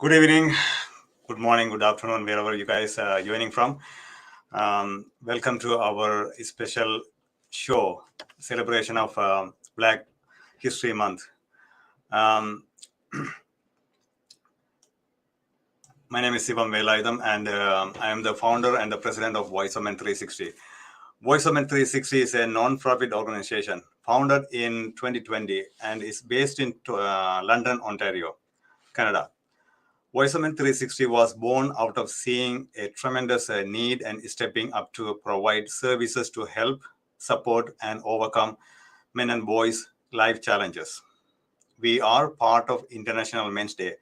Good evening, good morning, good afternoon, wherever you guys are joining from. Welcome to our special show, celebration of Black History Month. Um, my name is Sivam Velaidam, and I am the founder and the president of Voice of Men 360. Voice of Men 360 is a non-profit organization founded in 2020 and is based in London, Ontario, Canada. Voice of Men 360 was born out of seeing a tremendous need and stepping up to provide services to help, support, and overcome men and boys' life challenges. We are part of International Men's Day.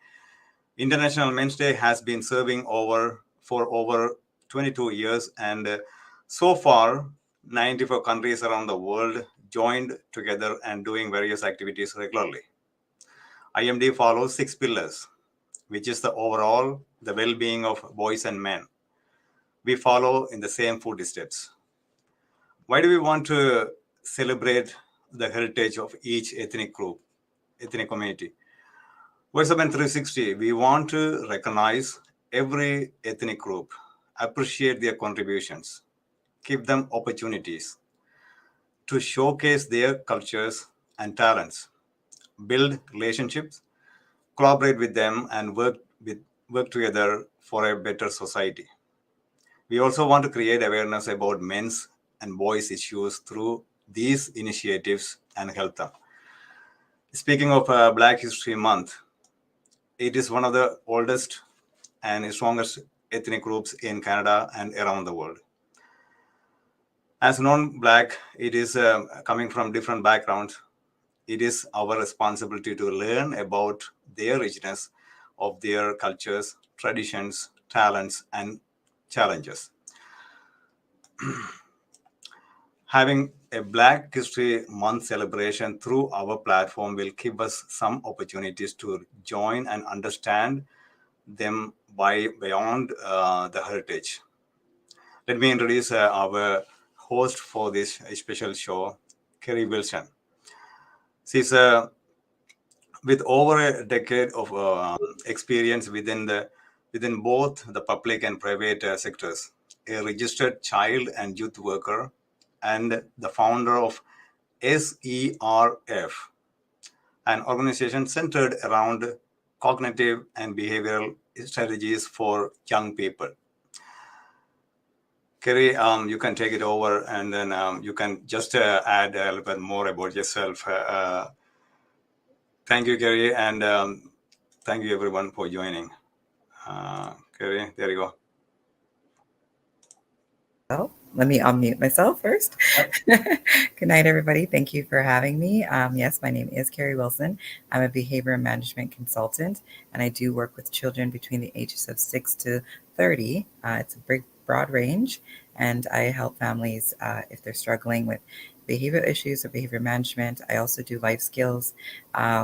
International Men's Day has been serving for over 22 years, and so far, 94 countries around the world joined together and doing various activities regularly. IMD follows 6 pillars, which is the well-being of boys and men. We follow in the same food steps. Why do we want to celebrate the heritage of each ethnic group, ethnic community? Voice of Men 360, we want to recognize every ethnic group, appreciate their contributions, give them opportunities to showcase their cultures and talents, build relationships, collaborate with them, and work together for a better society. We also want to create awareness about men's and boys' issues through these initiatives and help them. Speaking of Black History Month, it is one of the oldest and strongest ethnic groups in Canada and around the world. As non-Black, it is coming from different backgrounds. It is our responsibility to learn about their richness of their cultures, traditions, talents, and challenges. Having a Black History Month celebration through our platform will give us some opportunities to join and understand them beyond the heritage. Let me introduce our host for this special show, Kerry Wilson. She's with over a decade of experience within both the public and private sectors, a registered child and youth worker, and the founder of SERF, an organization centered around cognitive and behavioral strategies for young people. Kerry, you can take it over, and then you can just add a little bit more about yourself. Thank you, Kerry, and thank you everyone for joining. Kerry, there you go. Oh, let me unmute myself first. Good night, everybody. Thank you for having me. Yes, my name is Kerry Wilson. I'm a behavior management consultant, and I do work with children between the ages of 6 to 30. It's a big, broad range, and I help families if they're struggling with behavioral issues or behavior management. I also do life skills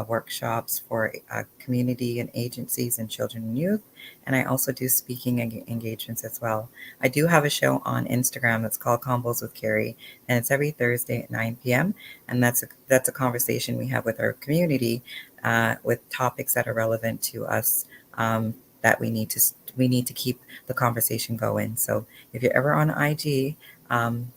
workshops for community and agencies and children and youth, and I also do speaking engagements as well. I do have a show on Instagram that's called Combos with Kerry, and it's every Thursday at 9 p.m. And that's a conversation we have with our community with topics that are relevant to us that we need to keep the conversation going. So if you're ever on IG,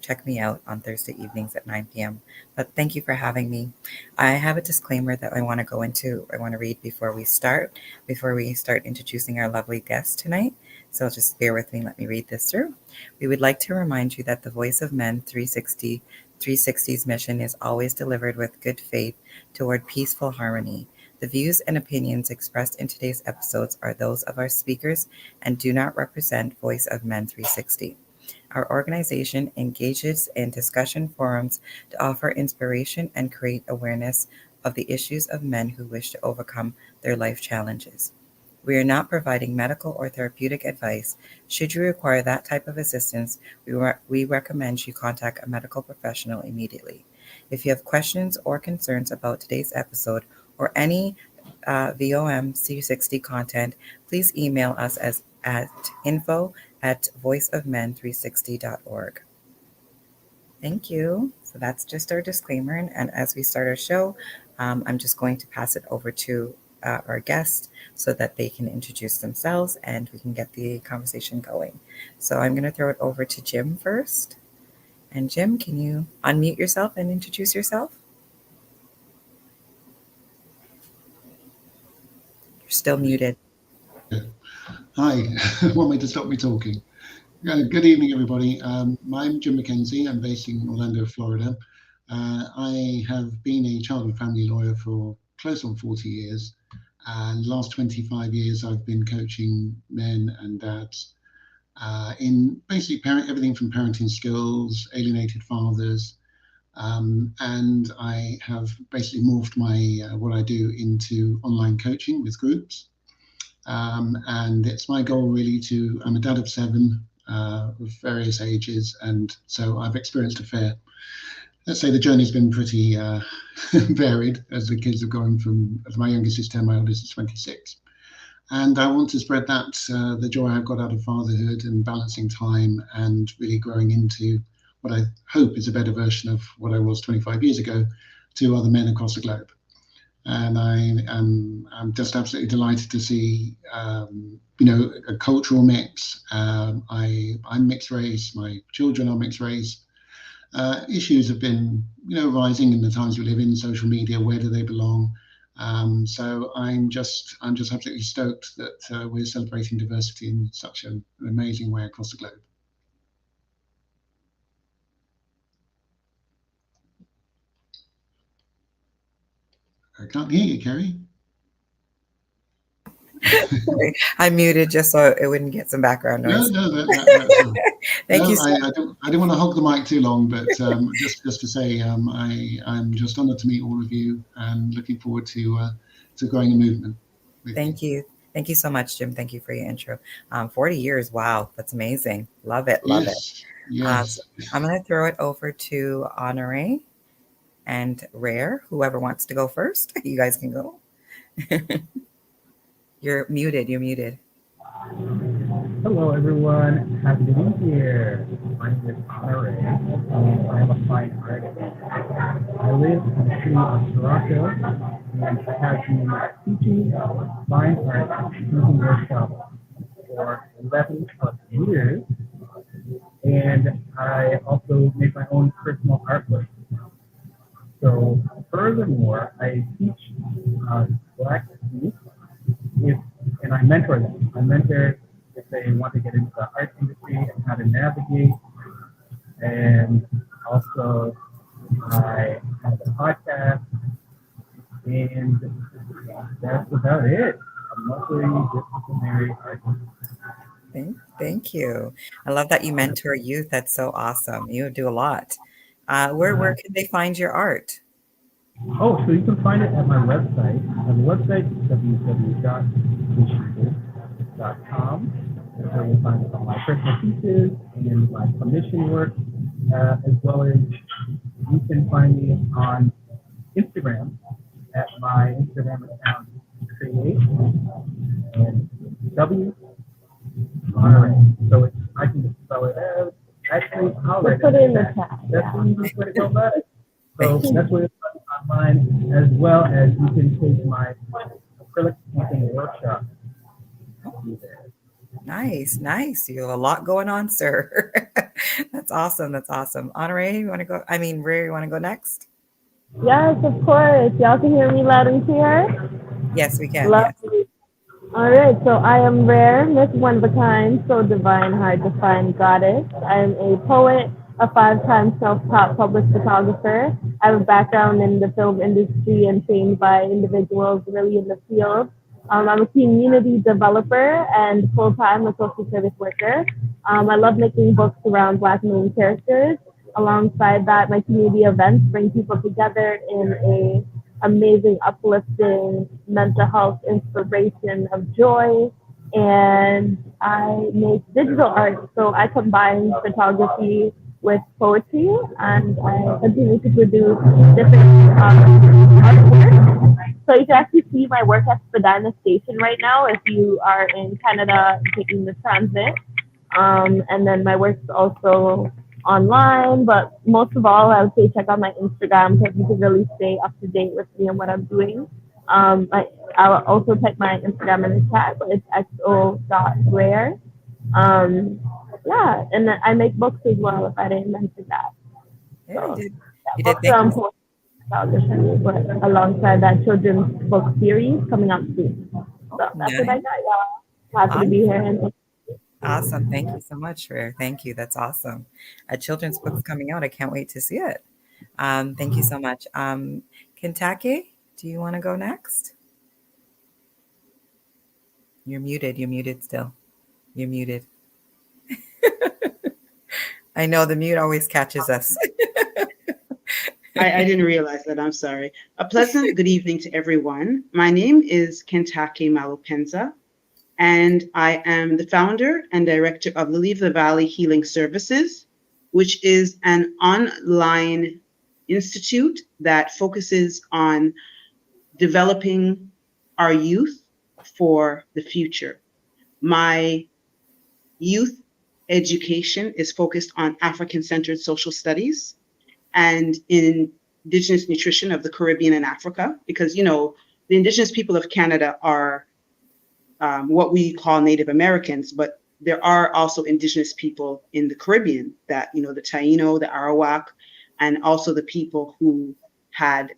check me out on Thursday evenings at 9 p.m. But thank you for having me. I have a disclaimer that I want to read before we start introducing our lovely guest tonight. So just bear with me. Let me read this through. We would like to remind you that the Voice of Men 360's mission is always delivered with good faith toward peaceful harmony. The views and opinions expressed in today's episodes are those of our speakers and do not represent Voice of Men 360. Our organization engages in discussion forums to offer inspiration and create awareness of the issues of men who wish to overcome their life challenges. We are not providing medical or therapeutic advice. Should you require that type of assistance, we recommend you contact a medical professional immediately. If you have questions or concerns about today's episode or any VOM C60 content, please email us at info@voiceofmen360.org. Thank you. So that's just our disclaimer. And as we start our show, I'm just going to pass it over to our guest so that they can introduce themselves and we can get the conversation going. So I'm going to throw it over to Jim first. And Jim, can you unmute yourself and introduce yourself? You're still muted. Hi, want me to stop me talking? Good evening, everybody. I'm Jim McKenzie. I'm based in Orlando, Florida. I have been a child and family lawyer for close on 40 years. And the last 25 years, I've been coaching men and dads in basically everything from parenting skills, alienated fathers, and I have basically morphed my what I do into online coaching with groups. And it's my goal really I'm a dad of 7 of various ages, and so I've experienced a fair, let's say the journey's been pretty varied as the kids have gone from, as my youngest is 10, my oldest is 26. And I want to spread that, the joy I've got out of fatherhood and balancing time and really growing into what I hope is a better version of what I was 25 years ago to other men across the globe. And I'm just absolutely delighted to see, a cultural mix. I'm mixed race. My children are mixed race. Issues have been, rising in the times we live in. Social media, where do they belong? So I'm just absolutely stoked that we're celebrating diversity in such an amazing way across the globe. I can't hear you, Kerry. Sorry, I muted just so it wouldn't get some background noise. No, that's fine. Thank you. I didn't want to hog the mic too long, but just to say, I'm just honoured to meet all of you and looking forward to growing a movement. Thank you. Thank you so much, Jim. Thank you for your intro. 40 years. Wow. That's amazing. Love it. Love it. Yes. I'm going to throw it over to Honoré and Rare, whoever wants to go first. You guys can go. You're muted. Hello, everyone. Happy to be here. My name is Honoré, and I'm a fine artist. I live in the city of Toronto, and I have been teaching fine art and painting workshops for 11 plus years. And I also make my own personal artwork. So, furthermore, I teach Black youth, and I mentor them. I mentor if they want to get into the art industry and how to navigate. And also, I have a podcast, and that's about it. I'm mostly disciplinary artist. Thank you. I love that you mentor youth. That's so awesome. You do a lot. Where can they find your art? Oh, so you can find it at my website. The website is www.visionful.com. That's where you'll find all my personal pieces and my commission work, as well as you can find me on Instagram at my Instagram account, create and W Honoré. So I can just spell it out. Actually, I'll put it in the chat. That's the easiest way to go about it. So that's where it's online, as well as you can take my acrylic painting workshop. Nice. You have a lot going on, sir. That's awesome. Honoré, you want to go? Rare, you want to go next? Yes, of course. Y'all can hear me loud and clear? Yes, we can. Lovely. Yes. All right, so I am Rare, Miss One of a Kind, so divine, hard to find goddess. I'm a poet, a 5-time self-taught published photographer. I have a background in the film industry and trained by individuals really in the field. I'm a community developer and full-time a social service worker. I love making books around Black main characters. Alongside that, my community events bring people together in a amazing, uplifting mental health inspiration of joy. And I make digital art. So I combine photography with poetry, and I continue to produce different artwork. So you can actually see my work at Spadina Station right now if you are in Canada taking the transit. And then my work's also online, but most of all, I would say check out my Instagram because you can really stay up to date with me and what I'm doing. I'll also type my Instagram in the chat, but it's xo.rare. Yeah, and then I make books as well, if I didn't mention that. Yeah, you So, did. yeah, You did. books Thank are you. important photography, but alongside that, children's book series coming up soon. So that's what I Nice. got, y'all. Happy to be here. And Awesome. Thank you so much, Rare. Thank you. That's awesome. A children's book's coming out. I can't wait to see it. Thank you so much. Kentake, do you want to go next? You're muted. You're muted still. You're muted. I know the mute always catches us. I didn't realize that. I'm sorry. A pleasant good evening to everyone. My name is Kentake Malopenza, and I am the founder and director of Lily of the Valley Healing Services, which is an online institute that focuses on developing our youth for the future. My youth education is focused on African-centered social studies and in Indigenous nutrition of the Caribbean and Africa, because, you know, the Indigenous people of Canada are what we call Native Americans, but there are also Indigenous people in the Caribbean that, you know, the Taino, the Arawak, and also the people who had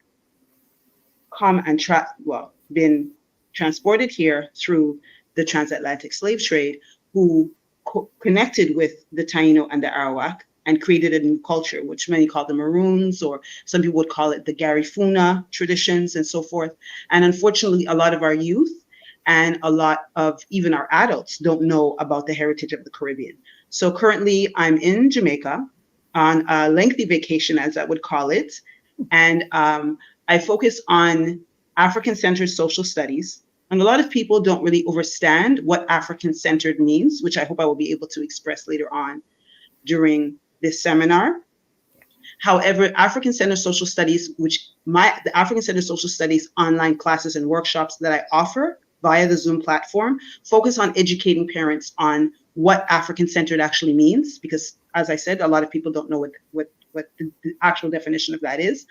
come and been transported here through the transatlantic slave trade, who connected with the Taino and the Arawak and created a new culture, which many call the Maroons, or some people would call it the Garifuna traditions and so forth. And unfortunately, a lot of our youth and a lot of even our adults don't know about the heritage of the Caribbean. So currently I'm in Jamaica on a lengthy vacation, as I would call it. And I focus on African-centered social studies. And a lot of people don't really understand what African-centered means, which I hope I will be able to express later on during this seminar. However, African-centered social studies, the African-centered social studies online classes and workshops that I offer via the Zoom platform focus on educating parents on what African-centered actually means, because as I said, a lot of people don't know what the actual definition of that is,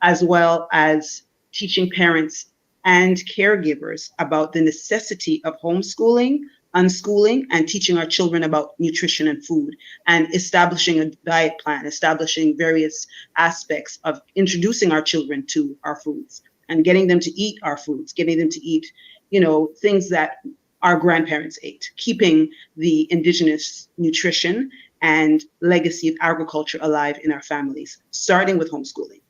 as well as teaching parents and caregivers about the necessity of homeschooling, unschooling, and teaching our children about nutrition and food, and establishing a diet plan, establishing various aspects of introducing our children to our foods and getting them to eat our foods, getting them to eat, you know, things that our grandparents ate, keeping the Indigenous nutrition and legacy of agriculture alive in our families, starting with homeschooling.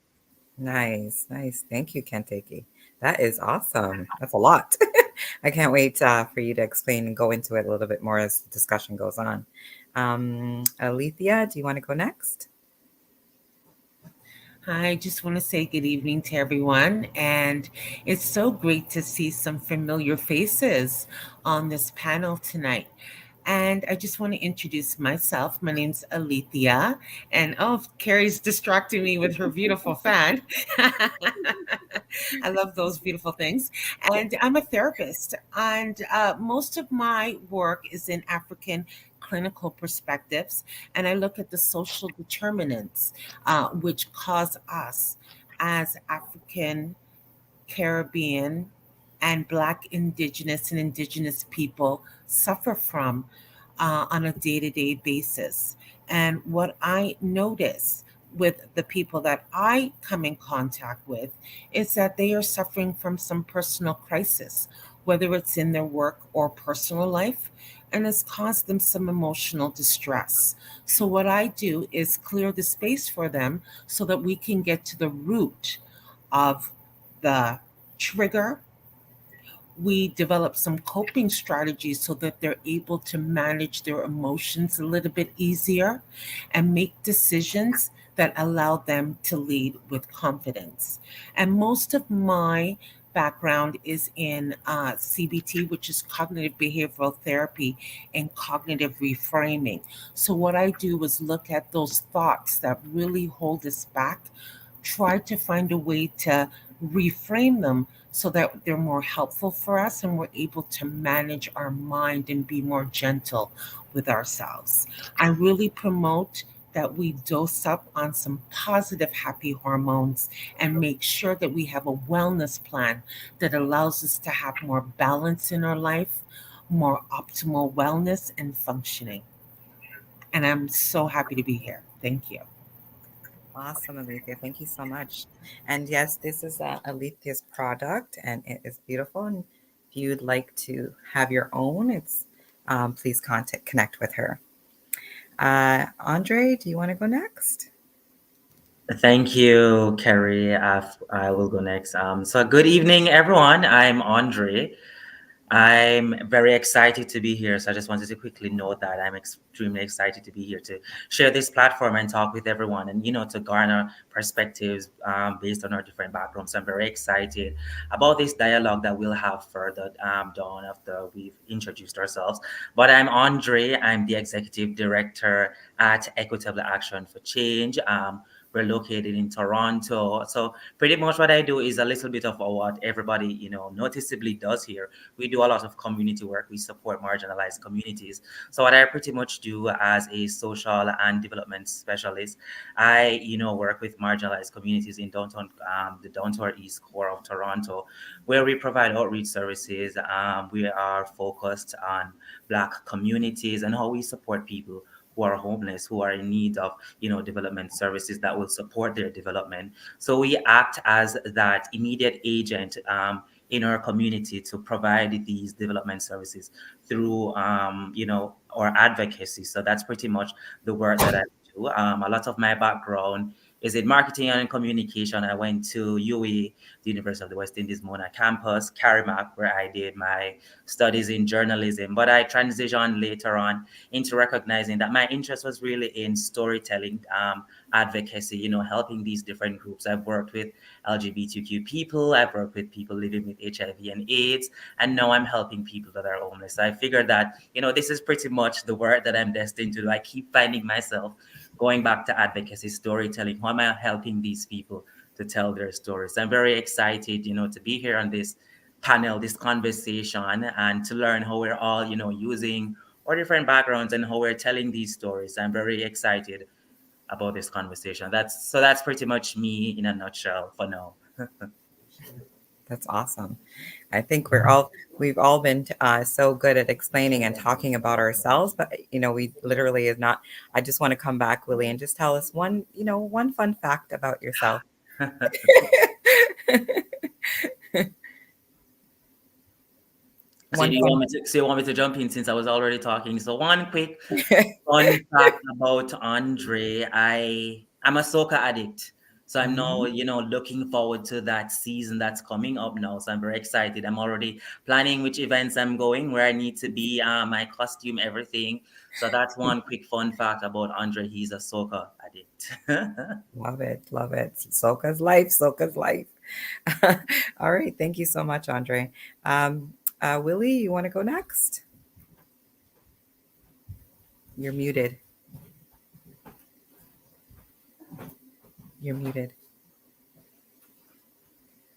Nice. Thank you, Kentake. That is awesome. That's a lot. I can't wait for you to explain and go into it a little bit more as the discussion goes on. Alethia, do you want to go next? I just want to say good evening to everyone. And it's so great to see some familiar faces on this panel tonight. And I just want to introduce myself. My name's Alethia. And Kerry's distracting me with her beautiful fan. I love those beautiful things. And I'm a therapist. And most of my work is in African clinical perspectives. And I look at the social determinants which cause us as African, Caribbean, and Black, Indigenous, and Indigenous people suffer from on a day-to-day basis. And what I notice with the people that I come in contact with is that they are suffering from some personal crisis, whether it's in their work or personal life, and has caused them some emotional distress. So what I do is clear the space for them so that we can get to the root of the trigger. We develop some coping strategies so that they're able to manage their emotions a little bit easier and make decisions that allow them to lead with confidence. And most of my background is in CBT, which is cognitive behavioral therapy and cognitive reframing. So, what I do is look at those thoughts that really hold us back, try to find a way to reframe them so that they're more helpful for us and we're able to manage our mind and be more gentle with ourselves. I really promote that we dose up on some positive, happy hormones and make sure that we have a wellness plan that allows us to have more balance in our life, more optimal wellness and functioning. And I'm so happy to be here. Thank you. Awesome, Alethia. Thank you so much. And yes, this is Alethia's product, and it is beautiful. And if you'd like to have your own, please connect with her. Andre, do you want to go next? Thank you, Kerry. I will go next. So good evening, everyone. I'm Andre. I'm very excited to be here. So I just wanted to quickly note that I'm extremely excited to be here to share this platform and talk with everyone and, to garner perspectives based on our different backgrounds. So I'm very excited about this dialogue that we'll have further down after we've introduced ourselves. But I'm Andre. I'm the executive director at Equitable Action for Change. We're located in Toronto. So pretty much what I do is a little bit of what everybody, noticeably does here. We do a lot of community work. We support marginalized communities. So what I pretty much do as a social and development specialist, I, work with marginalized communities in downtown, the downtown east core of Toronto, where we provide outreach services. We are focused on Black communities and how we support people who are homeless, who are in need of, development services that will support their development. So we act as that immediate agent in our community to provide these development services through, our advocacy. So that's pretty much the work that I do. A lot of my background is in marketing and communication. I went to UE, the University of the West Indies Mona campus, Carimac, where I did my studies in journalism. But I transitioned later on into recognizing that my interest was really in storytelling, advocacy, helping these different groups. I've worked with LGBTQ people, I've worked with people living with HIV and AIDS, and now I'm helping people that are homeless. So I figured that, this is pretty much the work that I'm destined to do. I keep finding myself going back to advocacy, storytelling. How am I helping these people to tell their stories? I'm very excited, to be here on this panel, this conversation, and to learn how we're all, using our different backgrounds and how we're telling these stories. I'm very excited about this conversation. That's pretty much me in a nutshell for now. That's awesome. I think we've all been so good at explaining and talking about ourselves, but we literally is not. I just want to come back, Willie, and just tell us one fun fact about yourself. So you want me to jump in since I was already talking? So one quick fun fact about Andre. I'm a soccer addict. So I'm now, looking forward to that season that's coming up now. So I'm very excited. I'm already planning which events I'm going, where I need to be, my costume, everything. So that's one quick fun fact about Andre. He's a soccer addict. Love it. Love it. Soka's life. Soka's life. All right. Thank you so much, Andre. Willie, you want to go next? You're muted. You're muted.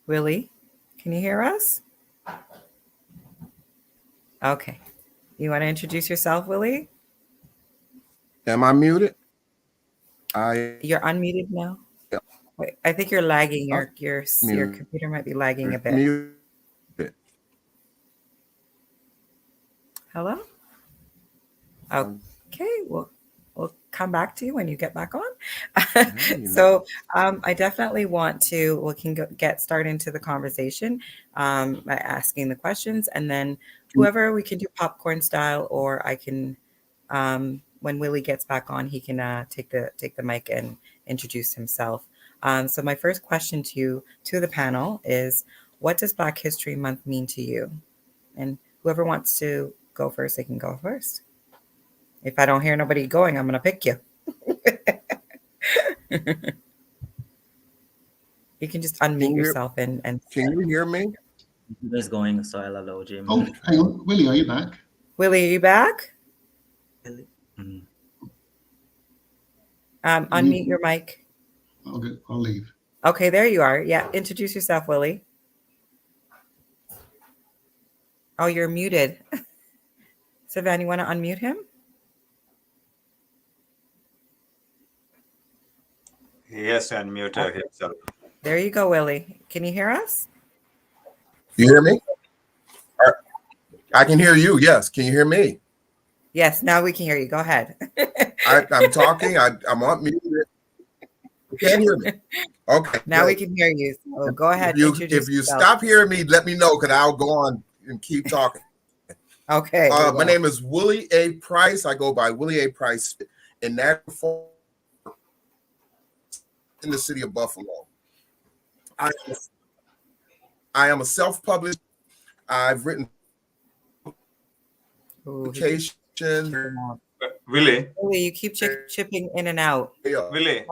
Willie, can you hear us? Okay. You want to introduce yourself, Willie? Am I muted? You're unmuted now. Yeah. Wait, I think you're lagging. Your computer might be lagging a bit. Muted. Hello? Okay, we'll come back to you when you get back on. So I definitely want to, we can get started into the conversation by asking the questions, and then whoever, we can do popcorn style, or I can, when Willie gets back on, he can take the mic and introduce himself. So my first question to the panel is, what does Black History Month mean to you? And whoever wants to go first, they can go first. If I don't hear nobody going, I'm going to pick you. You can just unmute yourself and can you hear me? Who's going? So I'll allow Jim. Oh, hang on. Willie, are you back? Willie, are you back? Mm-hmm. Unmute your mic. I'll leave. Okay, there you are. Yeah, introduce yourself, Willie. Oh, you're muted. Sivan, you want to unmute him? He has to unmute himself. There you go, Willie. Can you hear us? You hear me? I can hear you. Yes. Can you hear me? Yes, now we can hear you. Go ahead. I'm talking. I'm on mute. You can't hear me. Okay. Now we great. can hear you. So go ahead. If you stop hearing me, let me know, because I'll go on and keep talking. Okay. My name is Willie A. Price. I go by Willie A. Price in that form in the city of Buffalo. I am a self-published. I've written publication. Willie, You keep chipping in and out. Willie,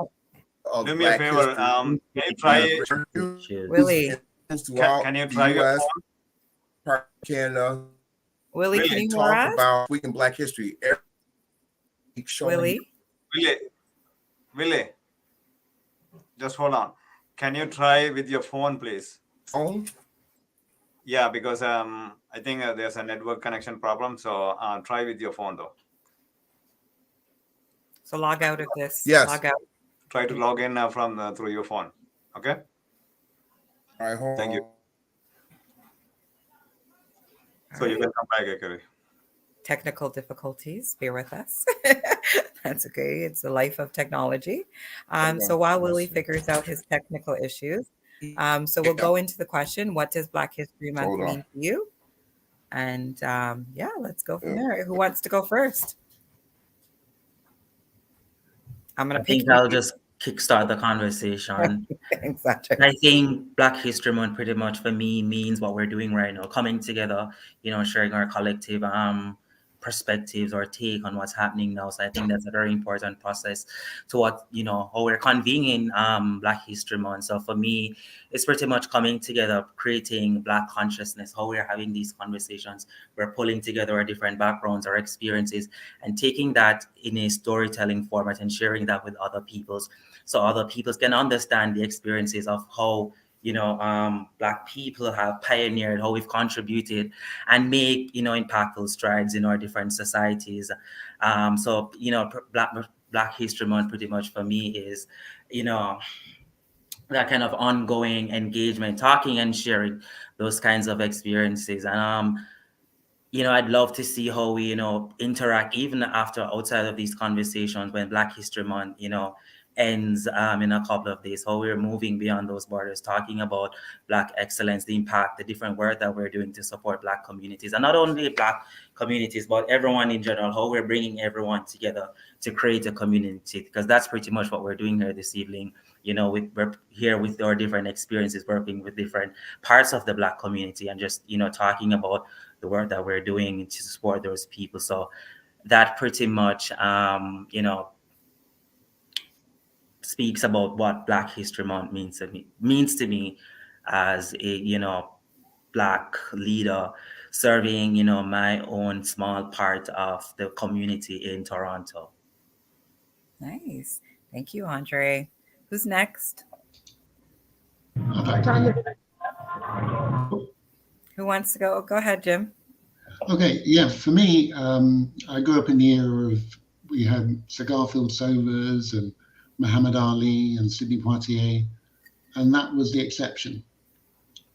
do me a favor. Can you try? Willie, can you try your phone? Canada. Willie, can you hear talk us? about Week in Black History. Willie, Willie, just hold on. Can you try with your phone, please? Phone? Yeah, because I think there's a network connection problem. So try with your phone though. so log out of this. Yes. Log out. Try to log in from through your phone. Okay. All right, hold Thank you. So you can come back, Kerry. Technical difficulties. Bear with us. That's okay. It's the life of technology. So while Willie figures out his technical issues, so we'll go into the question: what does Black History Month mean to you? And yeah, let's go from there. Who wants to go first? I think I'll just kickstart the conversation. Exactly. I think Black History Month pretty much for me means what we're doing right now, coming together, sharing our collective perspectives or take on what's happening now. So I think that's a very important process to what, how we're convening Black History Month. So for me, it's pretty much coming together, creating Black consciousness, how we're having these conversations. We're pulling together our different backgrounds, our experiences, and taking that in a storytelling format and sharing that with other peoples, so other peoples can understand the experiences of how Black people have pioneered, how we've contributed and make, impactful strides in our different societies. So, Black History Month pretty much for me is, that kind of ongoing engagement, talking and sharing those kinds of experiences. And, I'd love to see how we, interact even outside of these conversations when Black History Month, ends in a couple of days, how we're moving beyond those borders, talking about Black excellence, the impact, the different work that we're doing to support Black communities, and not only Black communities, but everyone in general, how we're bringing everyone together to create a community, because that's pretty much what we're doing here this evening. We're here with our different experiences, working with different parts of the Black community and just, talking about the work that we're doing to support those people. So that pretty much, speaks about what Black History Month means to me as a Black leader serving my own small part of the community in Toronto. Nice. Thank you, Andre. Who's next? Who wants to go? Go ahead, Jim. Okay, yeah, for me, I grew up in the era of, we had Sir Garfield Sobers and Muhammad Ali and Sidney Poitier, and that was the exception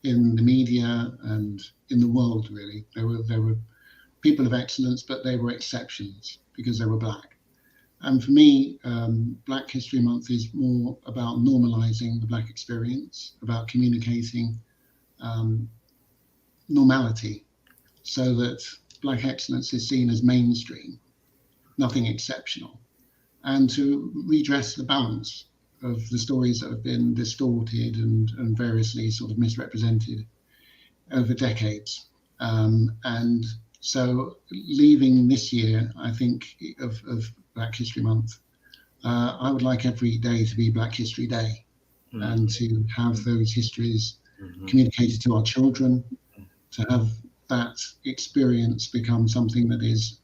in the media and in the world, really. There were people of excellence, but they were exceptions because they were Black. And for me, Black History Month is more about normalizing the Black experience, about communicating normality, so that Black excellence is seen as mainstream, nothing exceptional, and to redress the balance of the stories that have been distorted and variously sort of misrepresented over decades. And so leaving this year, I think, of Black History Month, I would like every day to be Black History Day, and to have those histories communicated to our children, to have that experience become something that is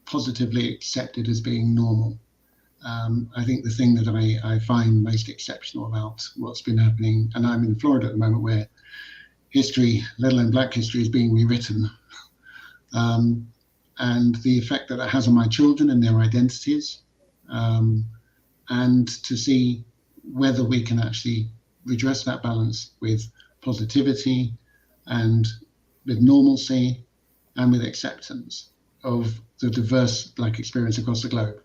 positively accepted as being normal. I think the thing that I find most exceptional about what's been happening, and I'm in Florida at the moment where history, let alone Black history, is being rewritten, and the effect that has on my children and their identities, and to see whether we can actually redress that balance with positivity and with normalcy and with acceptance of the diverse Black experience across the globe.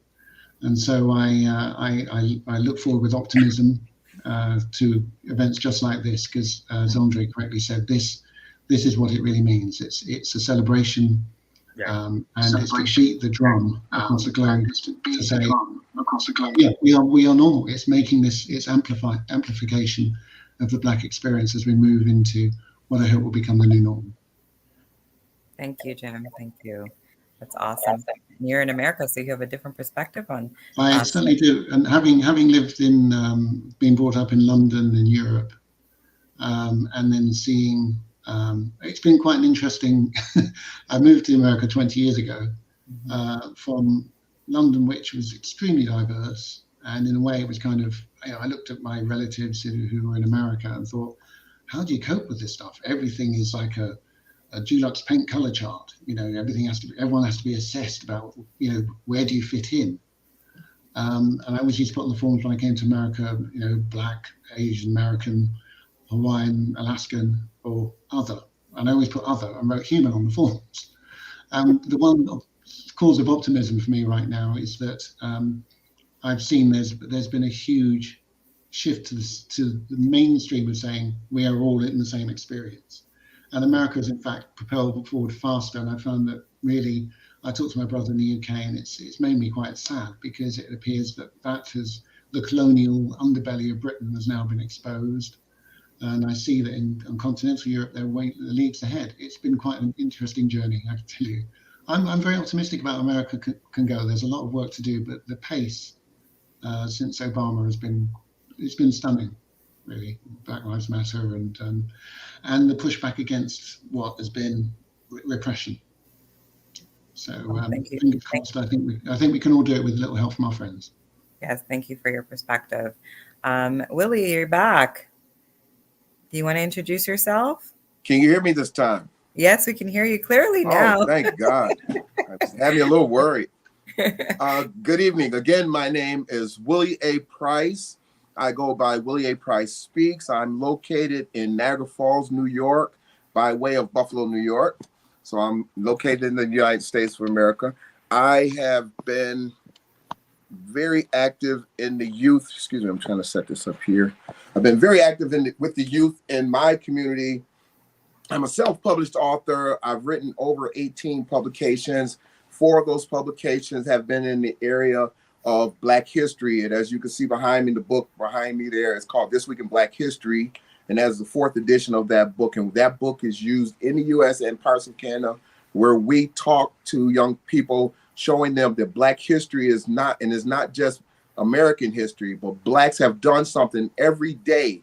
And so I look forward with optimism to events just like this, because as Andre correctly said, this is what it really means. It's a celebration, and it's to beat the drum across the globe to say, yeah, we are normal. It's making this, it's amplification of the Black experience as we move into what I hope will become the new norm. Thank you, Jim. Thank you. That's awesome. You're in America, so you have a different perspective on. I certainly do, and having lived in, being brought up in London and Europe, and then seeing, it's been quite an interesting. I moved to America 20 years ago from London, which was extremely diverse, and in a way, it was kind of. I looked at my relatives who were in America and thought, how do you cope with this stuff? Everything is like a Dulux paint color chart. Everyone has to be assessed about, where do you fit in? And I always used to put on the forms when I came to America, Black, Asian, American, Hawaiian, Alaskan, or other. And I always put other and wrote human on the forms. The one cause of optimism for me right now is that I've seen there's been a huge shift to the mainstream of saying we are all in the same experience. And America has, in fact, propelled forward faster. And I found that really, I talked to my brother in the UK, and it's made me quite sad, because it appears that the colonial underbelly of Britain has now been exposed. And I see that in continental Europe, they're leagues ahead. It's been quite an interesting journey, I can tell you. I'm very optimistic about America can go. There's a lot of work to do, but the pace since Obama it's been stunning. Really, Black Lives Matter and the pushback against what has been repression. So fingers crossed. I think we can all do it with a little help from our friends. Yes, thank you for your perspective. Willie, you're back. Do you want to introduce yourself? Can you hear me this time? Yes, we can hear you clearly now. Oh, thank God. I was having a little worried. Good evening. Again, my name is Willie A. Price. I go by Willie A. Price Speaks. I'm located in Niagara Falls, New York, by way of Buffalo, New York. So I'm located in the United States of America. I have been very active in the youth. Excuse me, I'm trying to set this up here. I've been very active with the youth in my community. I'm a self-published author. I've written over 18 publications. 4 of those publications have been in the area of Black history. And as you can see behind me, the book behind me there is called This Week in Black History. And that's the 4th edition of that book. And that book is used in the US and parts of Canada, where we talk to young people, showing them that Black history is not just American history, but Blacks have done something every day,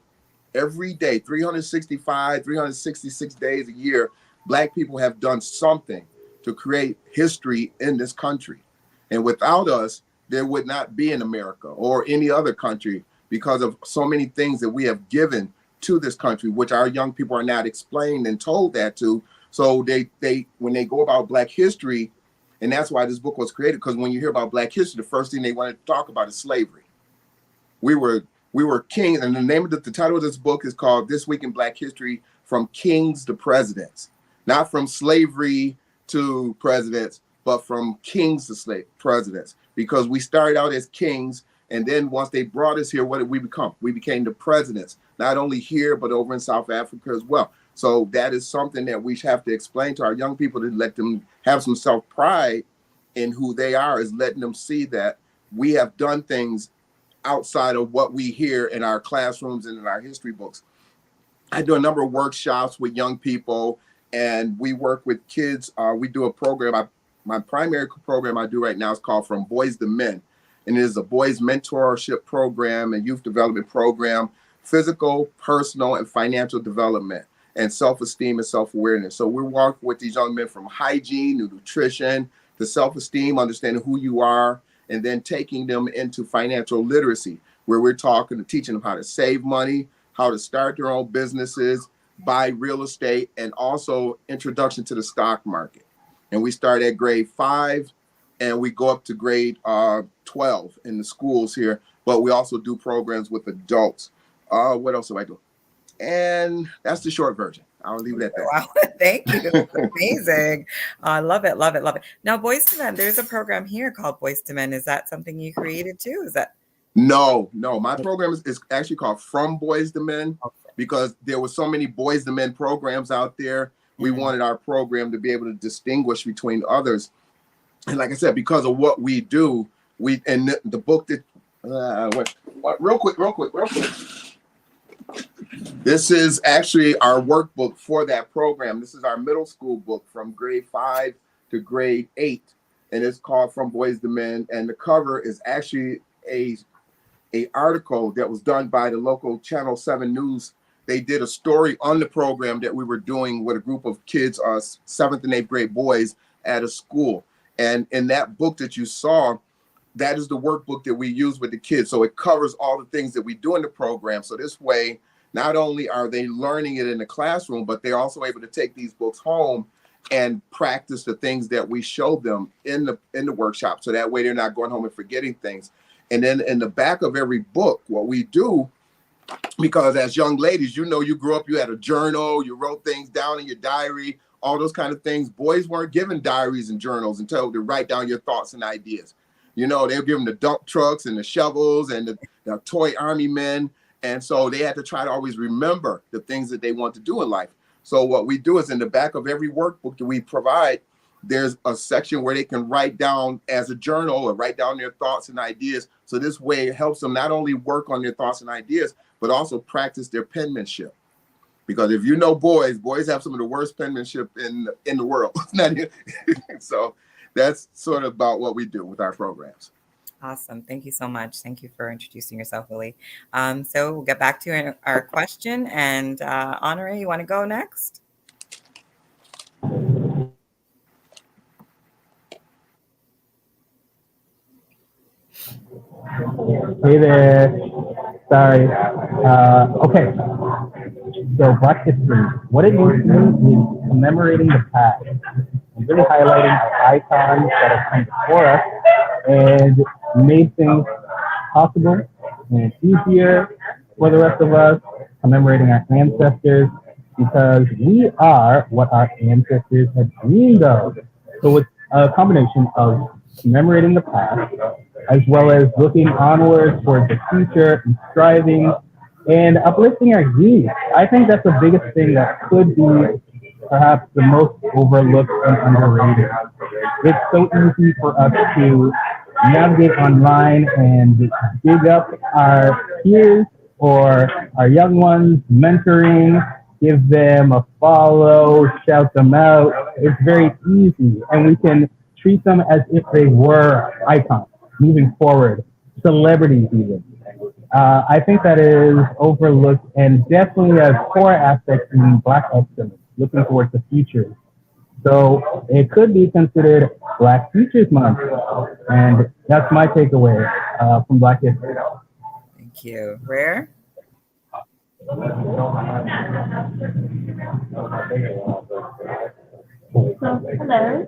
365, 366 days a year. Black people have done something to create history in this country. And without us, there would not be an America or any other country, because of so many things that we have given to this country, which our young people are not explained and told that to. So they when they go about Black history, and that's why this book was created, because when you hear about Black history, the first thing they want to talk about is slavery. We were kings, and the name of the title of this book is called This Week in Black History, From Kings to Presidents. Not from slavery to presidents, but from kings to presidents, because we started out as kings, and then once they brought us here, what did we become? We became the presidents, not only here, but over in South Africa as well. So that is something that we have to explain to our young people, to let them have some self-pride in who they are, is letting them see that we have done things outside of what we hear in our classrooms and in our history books. I do a number of workshops with young people, and we work with kids. We do a program. My primary program I do right now is called From Boys to Men. And it is a boys mentorship program and youth development program, physical, personal, and financial development, and self-esteem and self-awareness. So we're working with these young men from hygiene to nutrition to self-esteem, understanding who you are, and then taking them into financial literacy, where we're teaching them how to save money, how to start their own businesses, buy real estate, and also introduction to the stock market. And we start at grade 5 and we go up to grade 12 in the schools here. but we also do programs with adults. What else do I do? And that's the short version. I'll leave it at that. Wow, thank you. That's amazing. I love it, love it, love it. Now, Boys to Men, there's a program here called Boys to Men. Is that something you created too? Is that? No. My program is actually called From Boys to Men, because there were so many Boys to Men programs out there. We wanted our program to be able to distinguish between others. And like I said, because of what we do, the book that, real quick. This is actually our workbook for that program. This is our middle school book from grade 5 to grade 8. And it's called From Boys to Men. And the cover is actually a article that was done by the local Channel 7 News. They did a story on the program that we were doing with a group of kids, 7th and 8th grade boys at a school. And in that book that you saw, that is the workbook that we use with the kids. So it covers all the things that we do in the program. So this way, not only are they learning it in the classroom, but they're also able to take these books home and practice the things that we show them in the workshop. So that way they're not going home and forgetting things. And then in the back of every book, what we do, because as young ladies, you grew up, you had a journal, you wrote things down in your diary, all those kind of things. Boys weren't given diaries and journals and told to write down your thoughts and ideas. They were given the dump trucks and the shovels and the toy army men. And so they had to try to always remember the things that they want to do in life. So what we do is in the back of every workbook that we provide, there's a section where they can write down as a journal or write down their thoughts and ideas. So this way it helps them not only work on their thoughts and ideas, but also practice their penmanship. Because if you know boys have some of the worst penmanship in the world. So that's sort of about what we do with our programs. Awesome. Thank you so much. Thank you for introducing yourself, Willie. So we'll get back to our question. And Honoré, you want to go next? Hey there. Sorry. Okay. So Black History, what it means to me is commemorating the past and really highlighting our icons that have come before us and made things possible and easier for the rest of us, commemorating our ancestors, because we are what our ancestors had dreamed of. So it's a combination of commemorating the past as well as looking onwards towards the future and striving and uplifting our youth. I think that's the biggest thing that could be perhaps the most overlooked and underrated. It's so easy for us to navigate online and dig up our peers or our young ones, mentoring, give them a follow, shout them out. It's very easy, and we can treat them as if they were icons moving forward, celebrities even. I think that is overlooked and definitely a core aspect in Black excellence, looking towards the future. So it could be considered Black Futures Month, and that's my takeaway from Black history. Thank you. Rare? So, hello.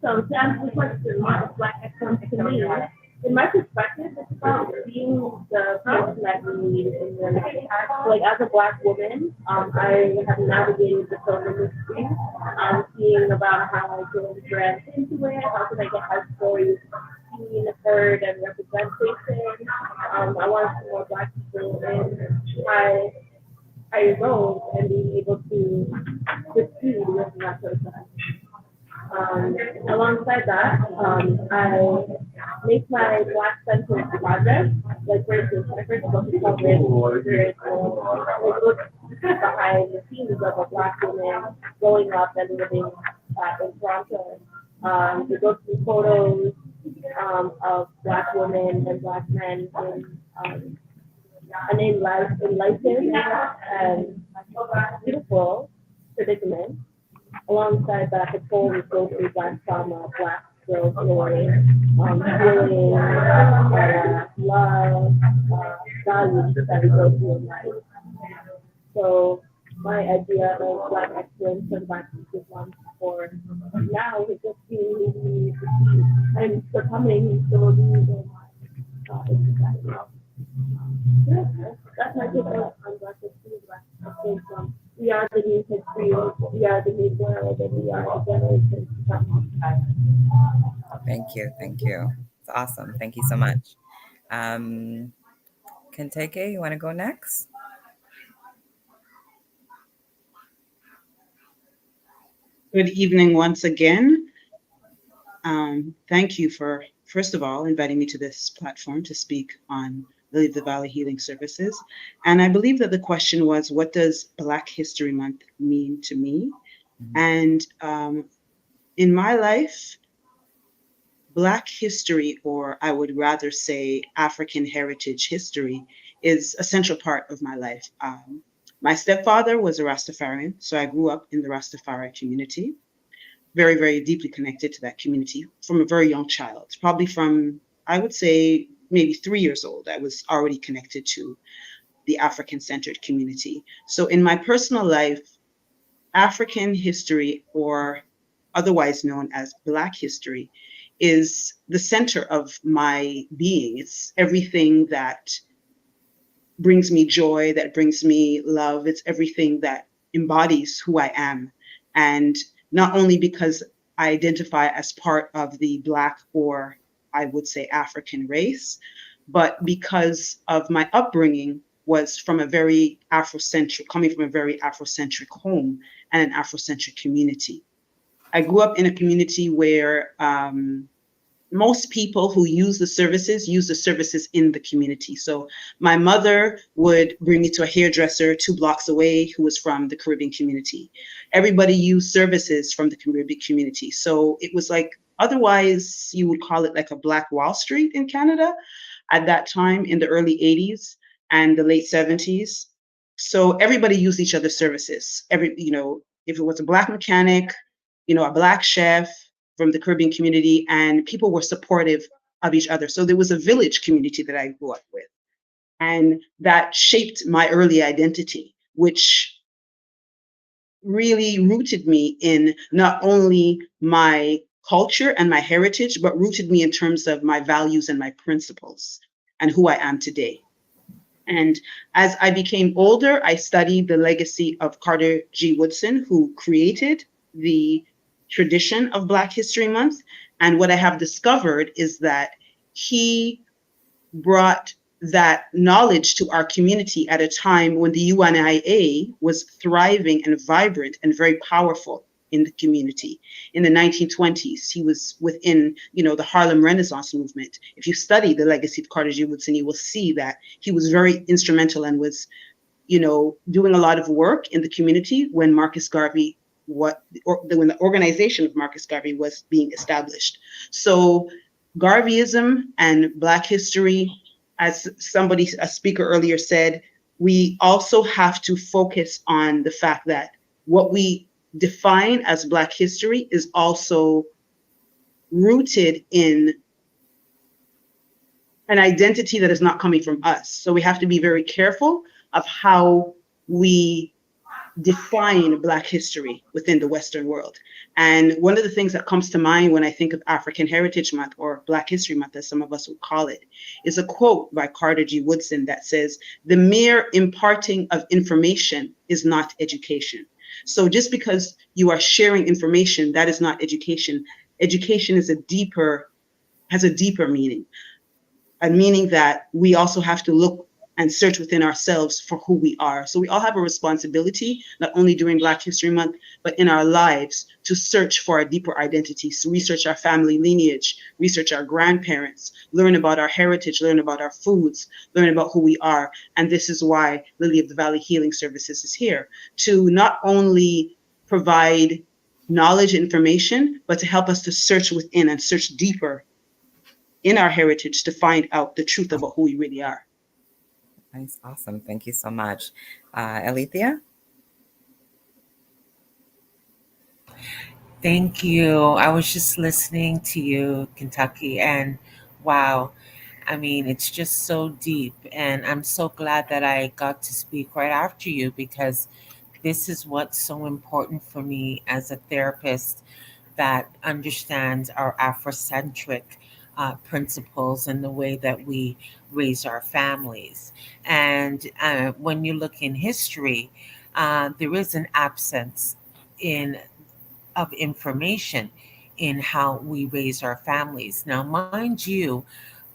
So to answer the question, what is Black excellence to me? In my perspective, it's about being the person that you need in your life. Like as a Black woman, I have navigated the film industry, seeing about how I can dress into it, how can I get my stories seen, heard, and representation. I want to see more Black people in high roles and being able to succeed with that person. Alongside that, I make my Black-centered projects. Like for instance, my first book is called It looks behind the scenes of a Black woman growing up and living in Toronto. We go through photos of Black women and Black men in an enlightened and beautiful predicament. Alongside that, the poem goes through Black trauma, Black girl story, healing, love, values that we go through in life. So my idea of Black excellence and Black Futures Month for now is just being I'm becoming so Yeah, that's my take on Black history. I think we are the new history, we are the new world, and we are the generation to come. Thank you. Thank you. It's awesome. Thank you so much. Kentake, you want to go next? Good evening once again. Thank you for, first of all, inviting me to this platform to speak on Lily of the Valley Healing Services. And I believe that the question was, what does Black History Month mean to me? And in my life, Black history, or I would rather say African heritage history, is a central part of my life. My stepfather was a Rastafarian, so I grew up in the Rastafari community, very, very deeply connected to that community from a very young child, probably from, I would say, maybe 3 years old. I was already connected to the African-centered community. So in my personal life, African history, or otherwise known as Black history, is the center of my being. It's everything that brings me joy, that brings me love. It's everything that embodies who I am. And not only because I identify as part of the Black, or I would say African race, but because of my upbringing was from a very Afrocentric, coming from a very Afrocentric home and an Afrocentric community. I grew up in a community where most people who use the services in the community. So my mother would bring me to a hairdresser 2 blocks away who was from the Caribbean community. Everybody used services from the Caribbean community. So it was like, otherwise you would call it like a Black Wall Street in Canada at that time in the early 80s and the late 70s. So everybody used each other's services. If it was a Black mechanic, a Black chef from the Caribbean community, and people were supportive of each other. So there was a village community that I grew up with. And that shaped my early identity, which really rooted me in not only my culture and my heritage, but rooted me in terms of my values and my principles and who I am today. And as I became older, I studied the legacy of Carter G. Woodson, who created the tradition of Black History Month. And what I have discovered is that he brought that knowledge to our community at a time when the UNIA was thriving and vibrant and very powerful in the community. In the 1920s, he was within, the Harlem Renaissance movement. If you study the legacy of Carter G. Woodson, you will see that he was very instrumental and was, doing a lot of work in the community when Marcus Garvey, when the organization of Marcus Garvey was being established. So Garveyism and Black history, as a speaker earlier said, we also have to focus on the fact that what we define as Black history is also rooted in an identity that is not coming from us. So we have to be very careful of how we define Black history within the Western world. And one of the things that comes to mind when I think of African Heritage Month, or Black History Month, as some of us would call it, is a quote by Carter G. Woodson that says, "The mere imparting of information is not education." So just because you are sharing information, that is not education. Education has a deeper meaning, a meaning that we also have to look and search within ourselves for who we are. So we all have a responsibility, not only during Black History Month, but in our lives, to search for a deeper identity, so research our family lineage, research our grandparents, learn about our heritage, learn about our foods, learn about who we are. And this is why Lily of the Valley Healing Services is here, to not only provide knowledge and information, but to help us to search within and search deeper in our heritage to find out the truth about who we really are. Nice. Awesome. Thank you so much. Alethia? Thank you. I was just listening to you, Kentucky, and wow. I mean, it's just so deep. And I'm so glad that I got to speak right after you, because this is what's so important for me as a therapist that understands our Afrocentric principles and the way that we raise our families. And when you look in history, there is an absence in of information in how we raise our families. Now, mind you,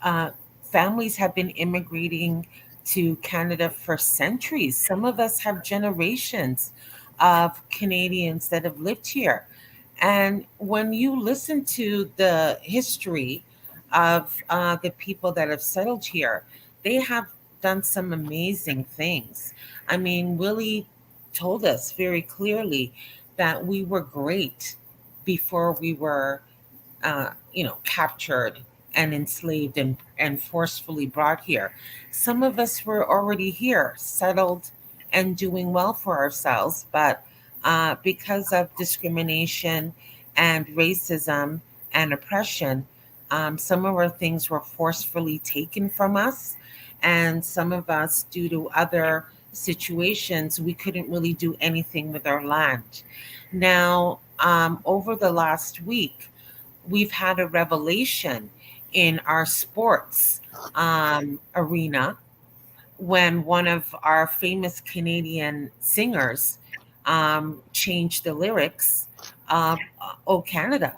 uh, families have been immigrating to Canada for centuries. Some of us have generations of Canadians that have lived here. And when you listen to the history of the people that have settled here, they have done some amazing things. I mean, Willie told us very clearly that we were great before we were, captured and enslaved and forcefully brought here. Some of us were already here, settled and doing well for ourselves, but because of discrimination and racism and oppression, some of our things were forcefully taken from us. And some of us, due to other situations, we couldn't really do anything with our land. Now, over the last week, we've had a revelation in our sports arena when one of our famous Canadian singers changed the lyrics of "Oh Canada,"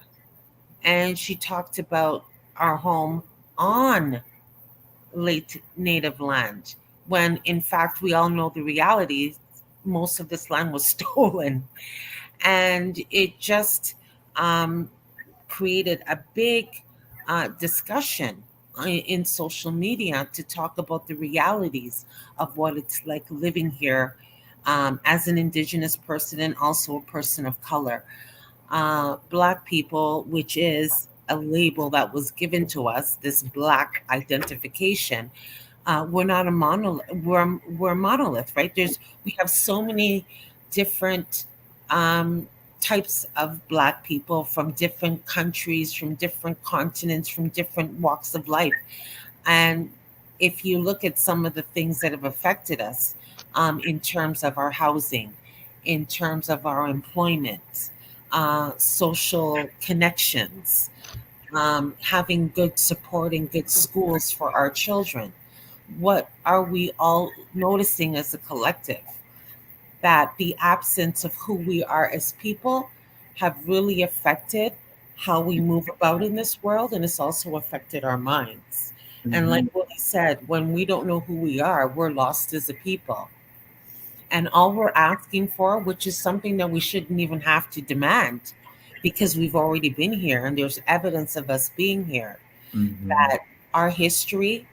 and she talked about our home on late native land, when in fact we all know the reality. Most of this land was stolen, and it just um, created a big discussion in social media to talk about the realities of what it's like living here as an Indigenous person and also a person of color. Black people, which is a label that was given to us, this Black identification. We're not a monolith. We're a monolith, right? We have so many different um, types of Black people from different countries, from different continents, from different walks of life. And if you look at some of the things that have affected us in terms of our housing, in terms of our employment, social connections, having good support and good schools for our children, what are we all noticing as a collective? That the absence of who we are as people have really affected how we move about in this world, and it's also affected our minds. And Mhm. like what he said, when we don't know who we are, we're lost as a people. And all we're asking for, which is something that we shouldn't even have to demand because we've already been here and there's evidence of us being here, Mhm. that our history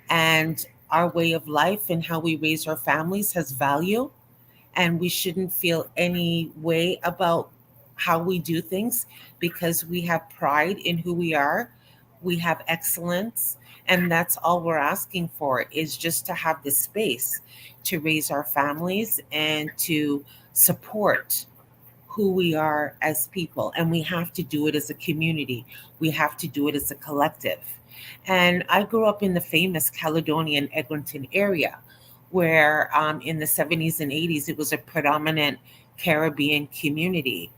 and our way of life and how we raise our families has value, and we shouldn't feel any way about how we do things because we have pride in who we are. We have excellence, and that's all we're asking for, is just to have the space to raise our families and to support who we are as people. And we have to do it as a community. We have to do it as a collective. And I grew up in the famous Caledonian Eglinton area, where in the 70s and 80s, it was a predominant Caribbean community.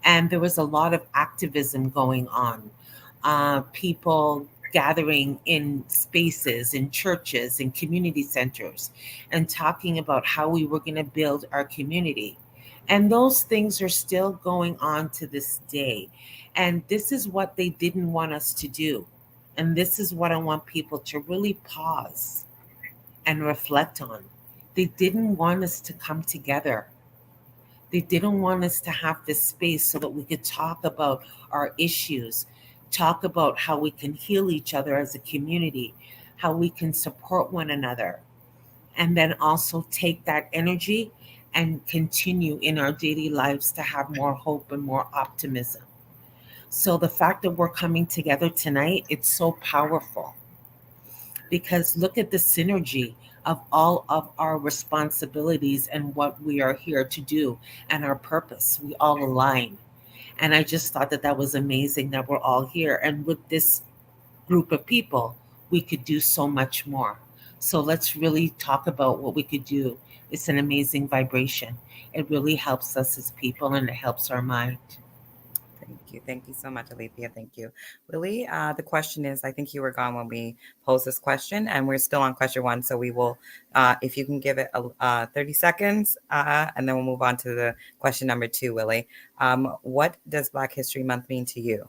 And there was a lot of activism going on. People gathering in spaces, in churches, in community centers, and talking about how we were going to build our community. And those things are still going on to this day. And this is what they didn't want us to do. And this is what I want people to really pause and reflect on. They didn't want us to come together. They didn't want us to have this space so that we could talk about our issues, talk about how we can heal each other as a community, how we can support one another, and then also take that energy and continue in our daily lives to have more hope and more optimism. So the fact that we're coming together tonight, it's so powerful because look at the synergy of all of our responsibilities and what we are here to do and our purpose. We all align. And I just thought that that was amazing that we're all here. And with this group of people, we could do so much more. So let's really talk about what we could do. It's an amazing vibration. It really helps us as people and it helps our mind. Thank you so much, Alethia. Thank you. Willie, the question is, I think you were gone when we posed this question, and we're still on question one. So we will, if you can give it 30 seconds, and then we'll move on to the question number two, Willie. What does Black History Month mean to you?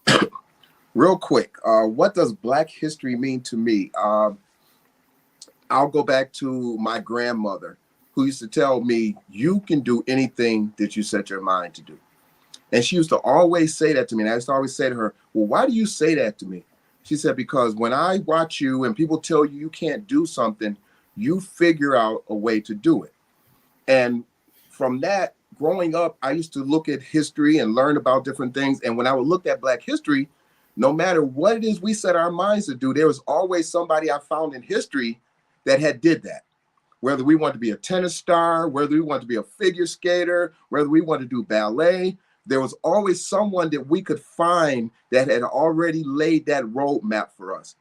Real quick, what does Black History mean to me? I'll go back to my grandmother, who used to tell me, you can do anything that you set your mind to do. And she used to always say that to me. And I used to always say to her, well, why do you say that to me? She said, because when I watch you and people tell you you can't do something, you figure out a way to do it. And from that, growing up, I used to look at history and learn about different things. And when I would look at Black history, no matter what it is we set our minds to do, there was always somebody I found in history that had did that. Whether we want to be a tennis star, whether we want to be a figure skater, whether we want to do ballet, there was always someone that we could find that had already laid that roadmap for us.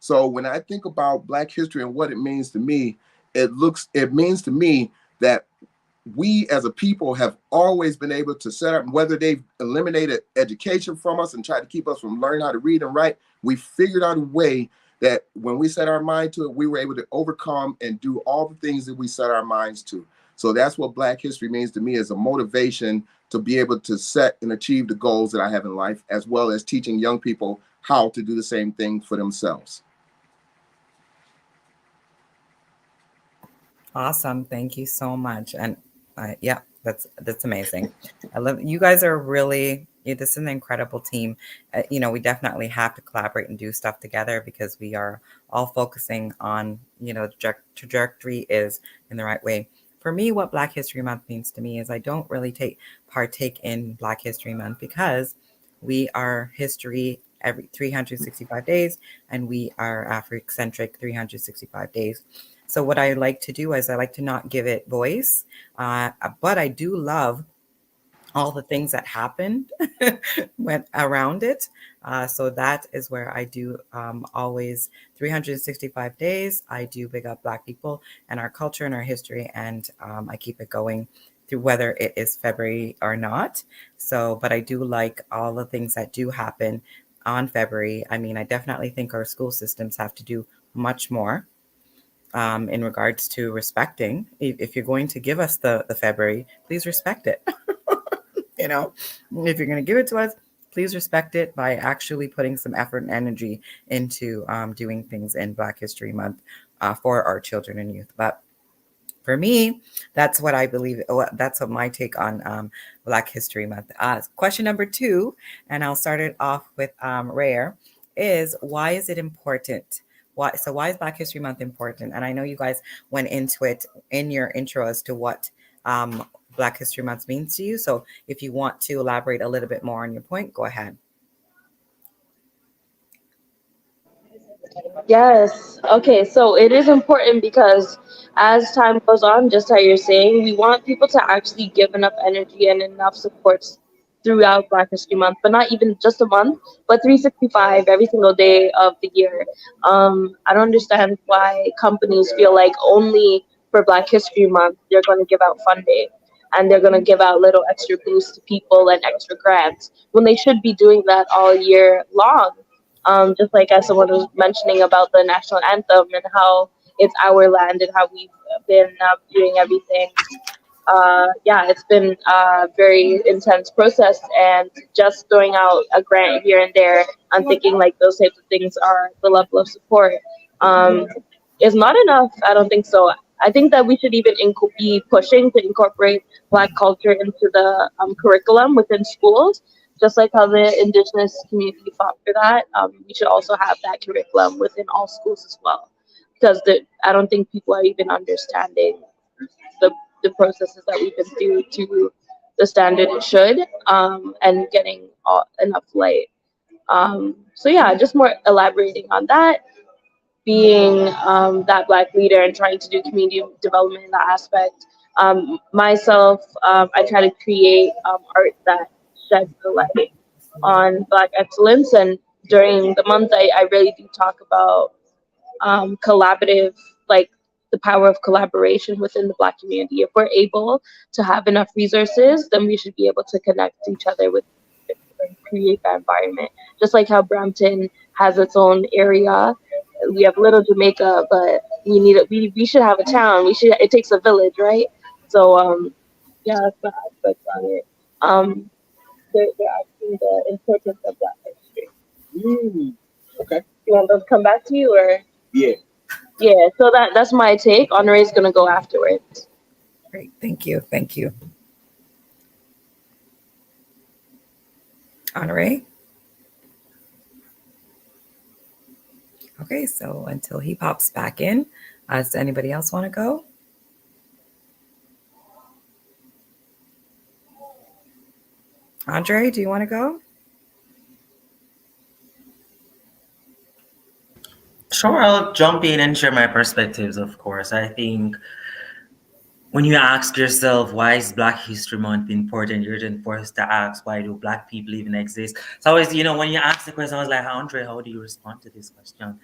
So when I think about Black history and what it means to me, it means to me that we as a people have always been able to set up, whether they've eliminated education from us and tried to keep us from learning how to read and write, we figured out a way that when we set our mind to it, we were able to overcome and do all the things that we set our minds to. So that's what Black history means to me, as a motivation to be able to set and achieve the goals that I have in life, as well as teaching young people how to do the same thing for themselves. Awesome. Thank you so much. And yeah, that's amazing. I love, you guys are really, this is an incredible team. We definitely have to collaborate and do stuff together, because we are all focusing on, the trajectory is in the right way. For me, what Black History Month means to me is I don't really partake in Black History Month, because we are history every 365 days, and we are Afrocentric 365 days. So what I like to do is I like to not give it voice, but I do love all the things that happened went around it. So that is where I do always 365 days. I do big up Black people and our culture and our history, and I keep it going through whether it is February or not. So, but I do like all the things that do happen on February. I mean, I definitely think our school systems have to do much more in regards to respecting. If you're going to give us the February, please respect it. If you're going to give it to us, please respect it by actually putting some effort and energy into doing things in Black History Month for our children and youth. But for me, that's what I believe. That's what my take on Black History Month. Question number two, and I'll start it off with Rare, is why is it important? Why is Black History Month important? And I know you guys went into it in your intro as to what Black History Month means to you. So if you want to elaborate a little bit more on your point, go ahead. Yes. Okay. So it is important because as time goes on, just how you're saying, we want people to actually give enough energy and enough supports throughout Black History Month, but not even just a month, but 365 every single day of the year. I don't understand why companies feel like only for Black History Month they're going to give out funding and they're going to give out little extra boosts to people and extra grants when they should be doing that all year long. Just like as someone was mentioning about the national anthem and how it's our land and how we've been doing everything. It's been a very intense process, and just throwing out a grant here and there, I'm thinking like those types of things are the level of support is not enough. I don't think so. I think that we should even be pushing to incorporate Black culture into the curriculum within schools. Just like how the Indigenous community fought for that, we should also have that curriculum within all schools as well. Because I don't think people are even understanding the processes that we've been through to the standard it should, and getting enough light. Just more elaborating on that, being that Black leader and trying to do community development in that aspect. Myself, I try to create art that sheds the light on Black excellence, and during the month I really do talk about collaborative, like the power of collaboration within the Black community. If we're able to have enough resources, then we should be able to connect each other with and create that environment. Just like how Brampton has its own area, we have Little Jamaica, but we should have a town. It takes a village, right? So yeah, that's the aspect on it. They're asking the importance of Black history. Okay. You want those to come back to you, or? Yeah. Yeah, so that's my take. Honoré is gonna go afterwards. Great. Thank you. Thank you. Honoré? Okay, so until he pops back in, does anybody else want to go? Andre, do you want to go? Sure, I'll jump in and share my perspectives, of course. I think when you ask yourself, why is Black History Month important, you're then forced to ask, why do Black people even exist? So always, when you ask the question, I was like, Andre, how do you respond to this question?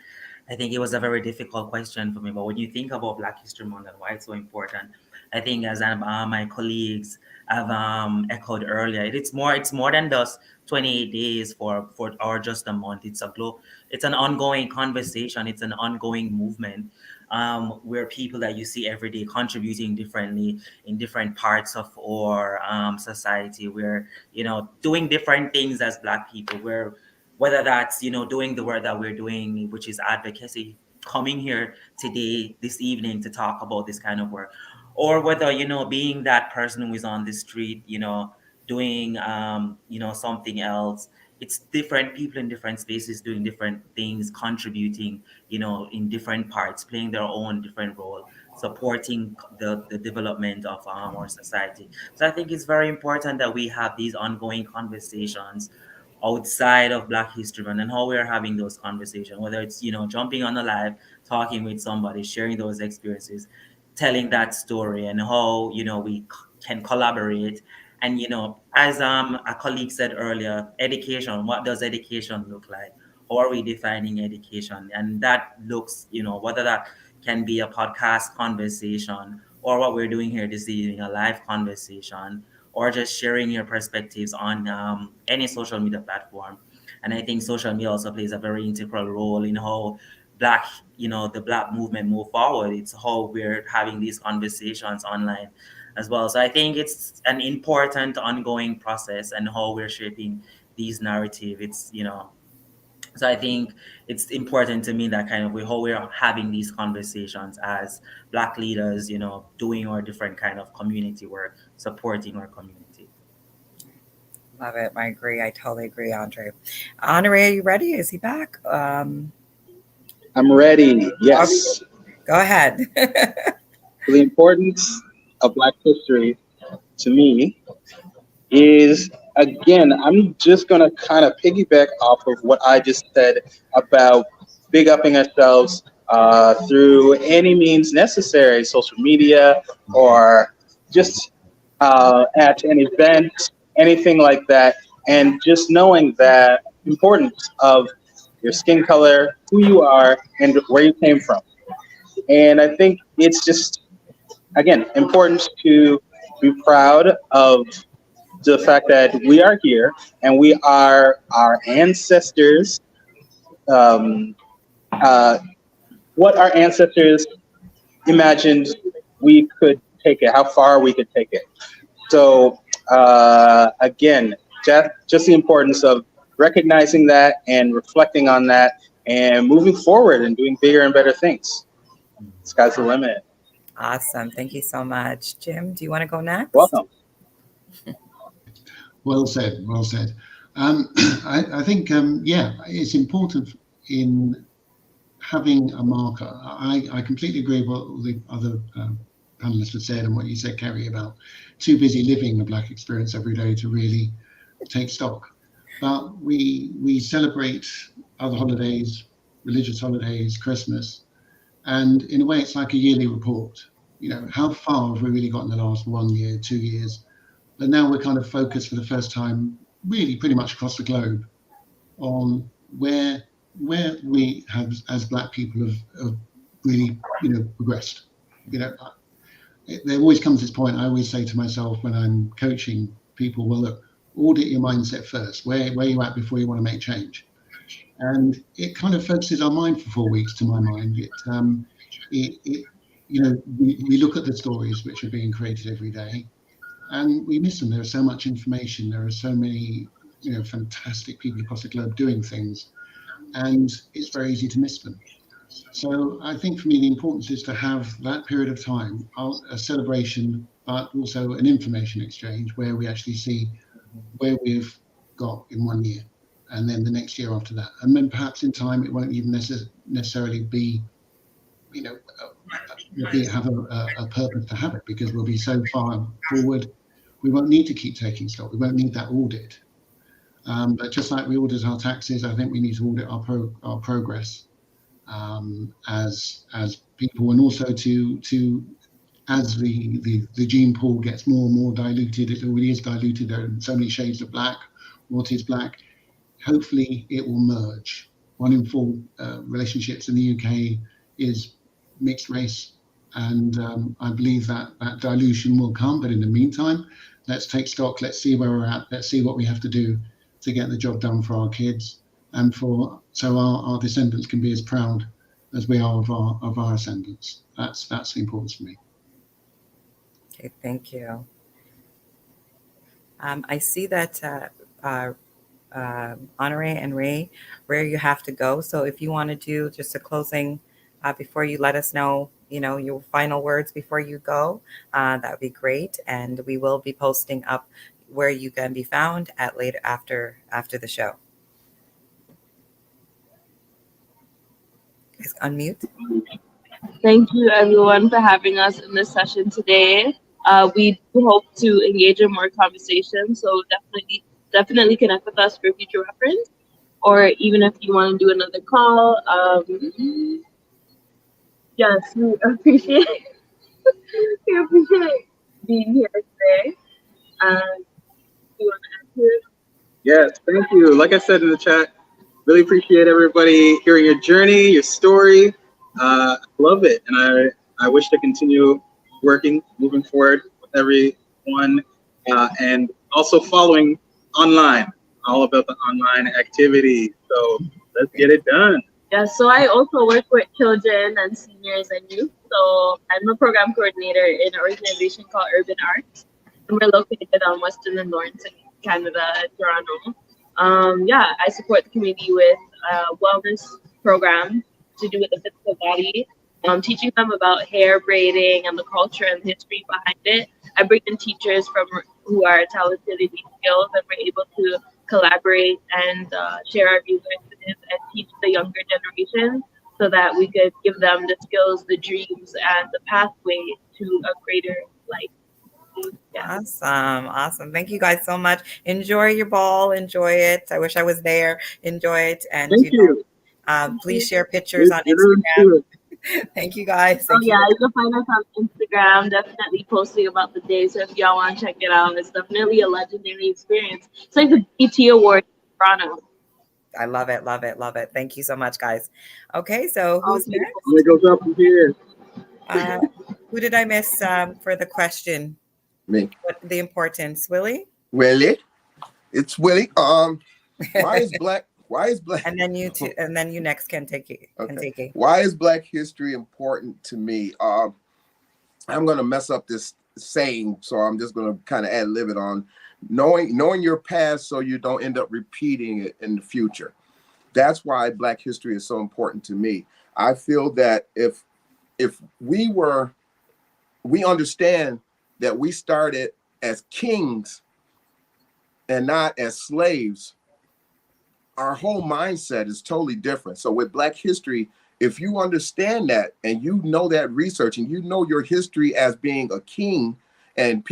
I think it was a very difficult question for me. But when you think about Black History Month and why it's so important, I think as my colleagues have echoed earlier, it's more than just 28 days or just a month. It's an ongoing conversation. It's an ongoing movement. Where people that you see every day contributing differently in different parts of our society. We're doing different things as Black people. Whether that's doing the work that we're doing, which is advocacy, coming here today, this evening, to talk about this kind of work, or whether being that person who is on the street, doing something else. It's different people in different spaces doing different things, contributing, in different parts, playing their own different role, supporting the development of our society. So I think it's very important that we have these ongoing conversations outside of Black History Month, and how we're having those conversations, whether it's, jumping on a live, talking with somebody, sharing those experiences, telling that story, and how, we can collaborate. And, as a colleague said earlier, education, what does education look like? How are we defining education? And that looks, whether that can be a podcast conversation, or what we're doing here this evening, a live conversation, or just sharing your perspectives on any social media platform. And I think social media also plays a very integral role in how the Black movement move forward. It's how we're having these conversations online as well. So I think it's an important ongoing process, and how we're shaping these narrative. So I think it's important to me that kind of way, how we're having these conversations as Black leaders, doing our different kind of community work, supporting our community. Love it. I agree. I totally agree, Andre. Honoré, are you ready? Is he back? I'm ready. Yes. Go ahead. The importance of Black history to me is, again, I'm just going to kind of piggyback off of what I just said about big upping ourselves through any means necessary, social media, or just at an event, anything like that. And just knowing that importance of your skin color, who you are, and where you came from. And I think it's just, again, important to be proud of the fact that we are here and we are our ancestors, what our ancestors imagined we could take it, how far we could take it. So again, just the importance of recognizing that and reflecting on that and moving forward and doing bigger and better things. Sky's the limit. Awesome. Thank you so much. Jim, do you want to go next? Welcome. Well said. Well said. I think, it's important in having a marker. I completely agree with what the other panelists have said and what you said, Kerry, about too busy living the Black experience every day to really take stock. But we celebrate other holidays, religious holidays, Christmas, and in a way it's like a yearly report. How far have we really got in the last 1 year, 2 years? But now we're kind of focused for the first time, really pretty much across the globe, on where we have, as Black people, have really, progressed. There always comes this point. I always say to myself when I'm coaching people, well, look, audit your mindset first. Where you at before you want to make change? And it kind of focuses our mind for 4 weeks, to my mind. We look at the stories which are being created every day, and we miss them. There is so much information. There are so many, fantastic people across the globe doing things, and it's very easy to miss them. So I think for me, the importance is to have that period of time, a celebration, but also an information exchange where we actually see where we've got in 1 year, and then the next year after that. And then perhaps in time, it won't even necessarily be, have a purpose to have it, because we'll be so far forward, we won't need to keep taking stock. We won't need that audit. But just like we audit our taxes, I think we need to audit our progress as people, and also to as the gene pool gets more and more diluted. It already is diluted. There are so many shades of black. What is black? Hopefully it will merge. 1 in 4 relationships in the UK is mixed race, and I believe that dilution will come. But in the meantime, let's take stock. Let's see where we're at. Let's see what we have to do to get the job done for our kids, and so our descendants can be as proud as we are of our ascendants. That's the importance for me. Okay, thank you. I see that Honoré and Ray, you have to go. So if you want to do just a closing before you let us know, your final words before you go, that would be great. And we will be posting up where you can be found at later after the show. Guys, unmute. Thank you, everyone, for having us in this session today. We hope to engage in more conversations, so definitely connect with us for future reference, or even if you want to do another call. Yes, we appreciate being here today. You want to answer? Yes, thank you. Like I said in the chat, really appreciate everybody hearing your journey, your story. Love it, and I wish to continue moving forward with everyone, and also following online, all about the online activity. So let's get it done. Yeah, so I also work with children and seniors and youth. So I'm a program coordinator in an organization called Urban Arts, and we're located on Western and Lawrence in Canada, Toronto. I support the community with a wellness program to do with the physical body, teaching them about hair braiding and the culture and history behind it. I bring in teachers who are talented in these skills, and we're able to collaborate and share our views and teach the younger generation so that we could give them the skills, the dreams, and the pathway to a greater life. Yeah. Awesome. Thank you guys so much. Enjoy your ball. Enjoy it. I wish I was there. Enjoy it. And Thank you. Please share pictures on Instagram. Thank you guys. You can find us on Instagram, definitely posting about the day. So if y'all want to check it out, it's definitely a legendary experience. It's like the BT Award in Toronto. I love it. Thank you so much, guys. Okay, so who's next? It goes up from here. Who did I miss for the question? Me. What the importance? Willie? Willie. It's Willie. Why is black? And then you two, and then you next can take it. Okay. Why is Black history important to me? I'm gonna mess up this saying, so I'm just gonna kind of ad-lib it on knowing your past so you don't end up repeating it in the future. That's why Black history is so important to me. I feel that if we understand that we started as kings and not as slaves, our whole mindset is totally different. So with Black history, if you understand that and you know that research and you know your history as being a king and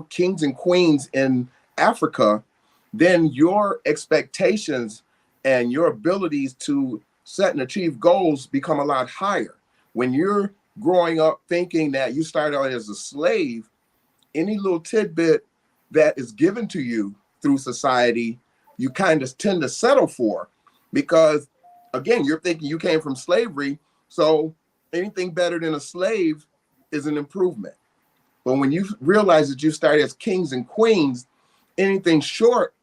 kings and queens in Africa, then your expectations and your abilities to set and achieve goals become a lot higher. When you're growing up thinking that you started out as a slave, any little tidbit that is given to you through society, you kind of tend to settle for, because again, you're thinking you came from slavery, so anything better than a slave is an improvement. But when you realize that you started as kings and queens anything short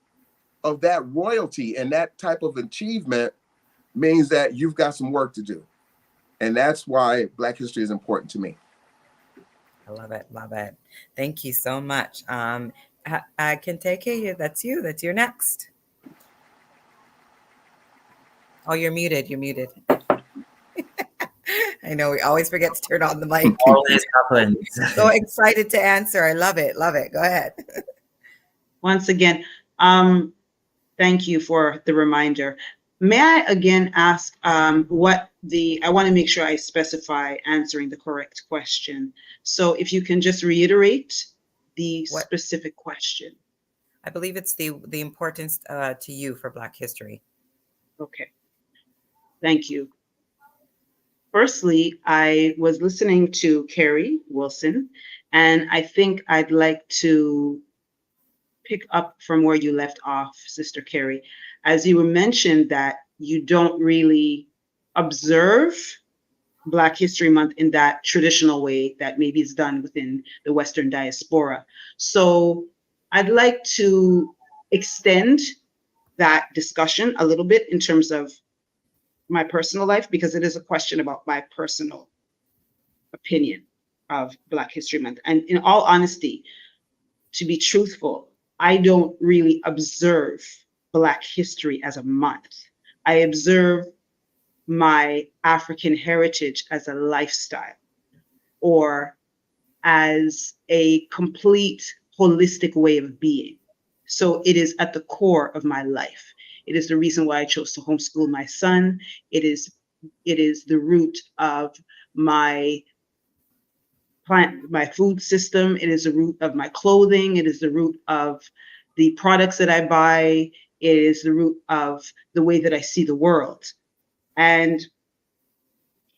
of that royalty and that type of achievement means that you've got some work to do. And that's why Black history is important to me. I love it. Love it. Thank you so much. Kentake, that's you. That's your next. Oh, you're muted. You're muted. I know we always forget to turn on the mic. Always happens. So excited to answer. I love it. Love it. Go ahead. Once again, thank you for the reminder. May I again ask I want to make sure I specify answering the correct question. So if you can just reiterate the specific question. I believe it's the importance to you for Black history. Okay. Thank you. Firstly, I was listening to Kerry Wilson, and I think I'd like to pick up from where you left off, Sister Kerry, as you mentioned that you don't really observe Black History Month in that traditional way that maybe is done within the Western diaspora. So I'd like to extend that discussion a little bit in terms of my personal life, because it is a question about my personal opinion of Black History Month. And in all honesty, to be truthful, I don't really observe Black history as a month. I observe my African heritage as a lifestyle or as a complete holistic way of being. So it is at the core of my life. It is the reason why I chose to homeschool my son. It is the root of my food system. It is the root of my clothing. It is the root of the products that I buy. It is the root of the way that I see the world. And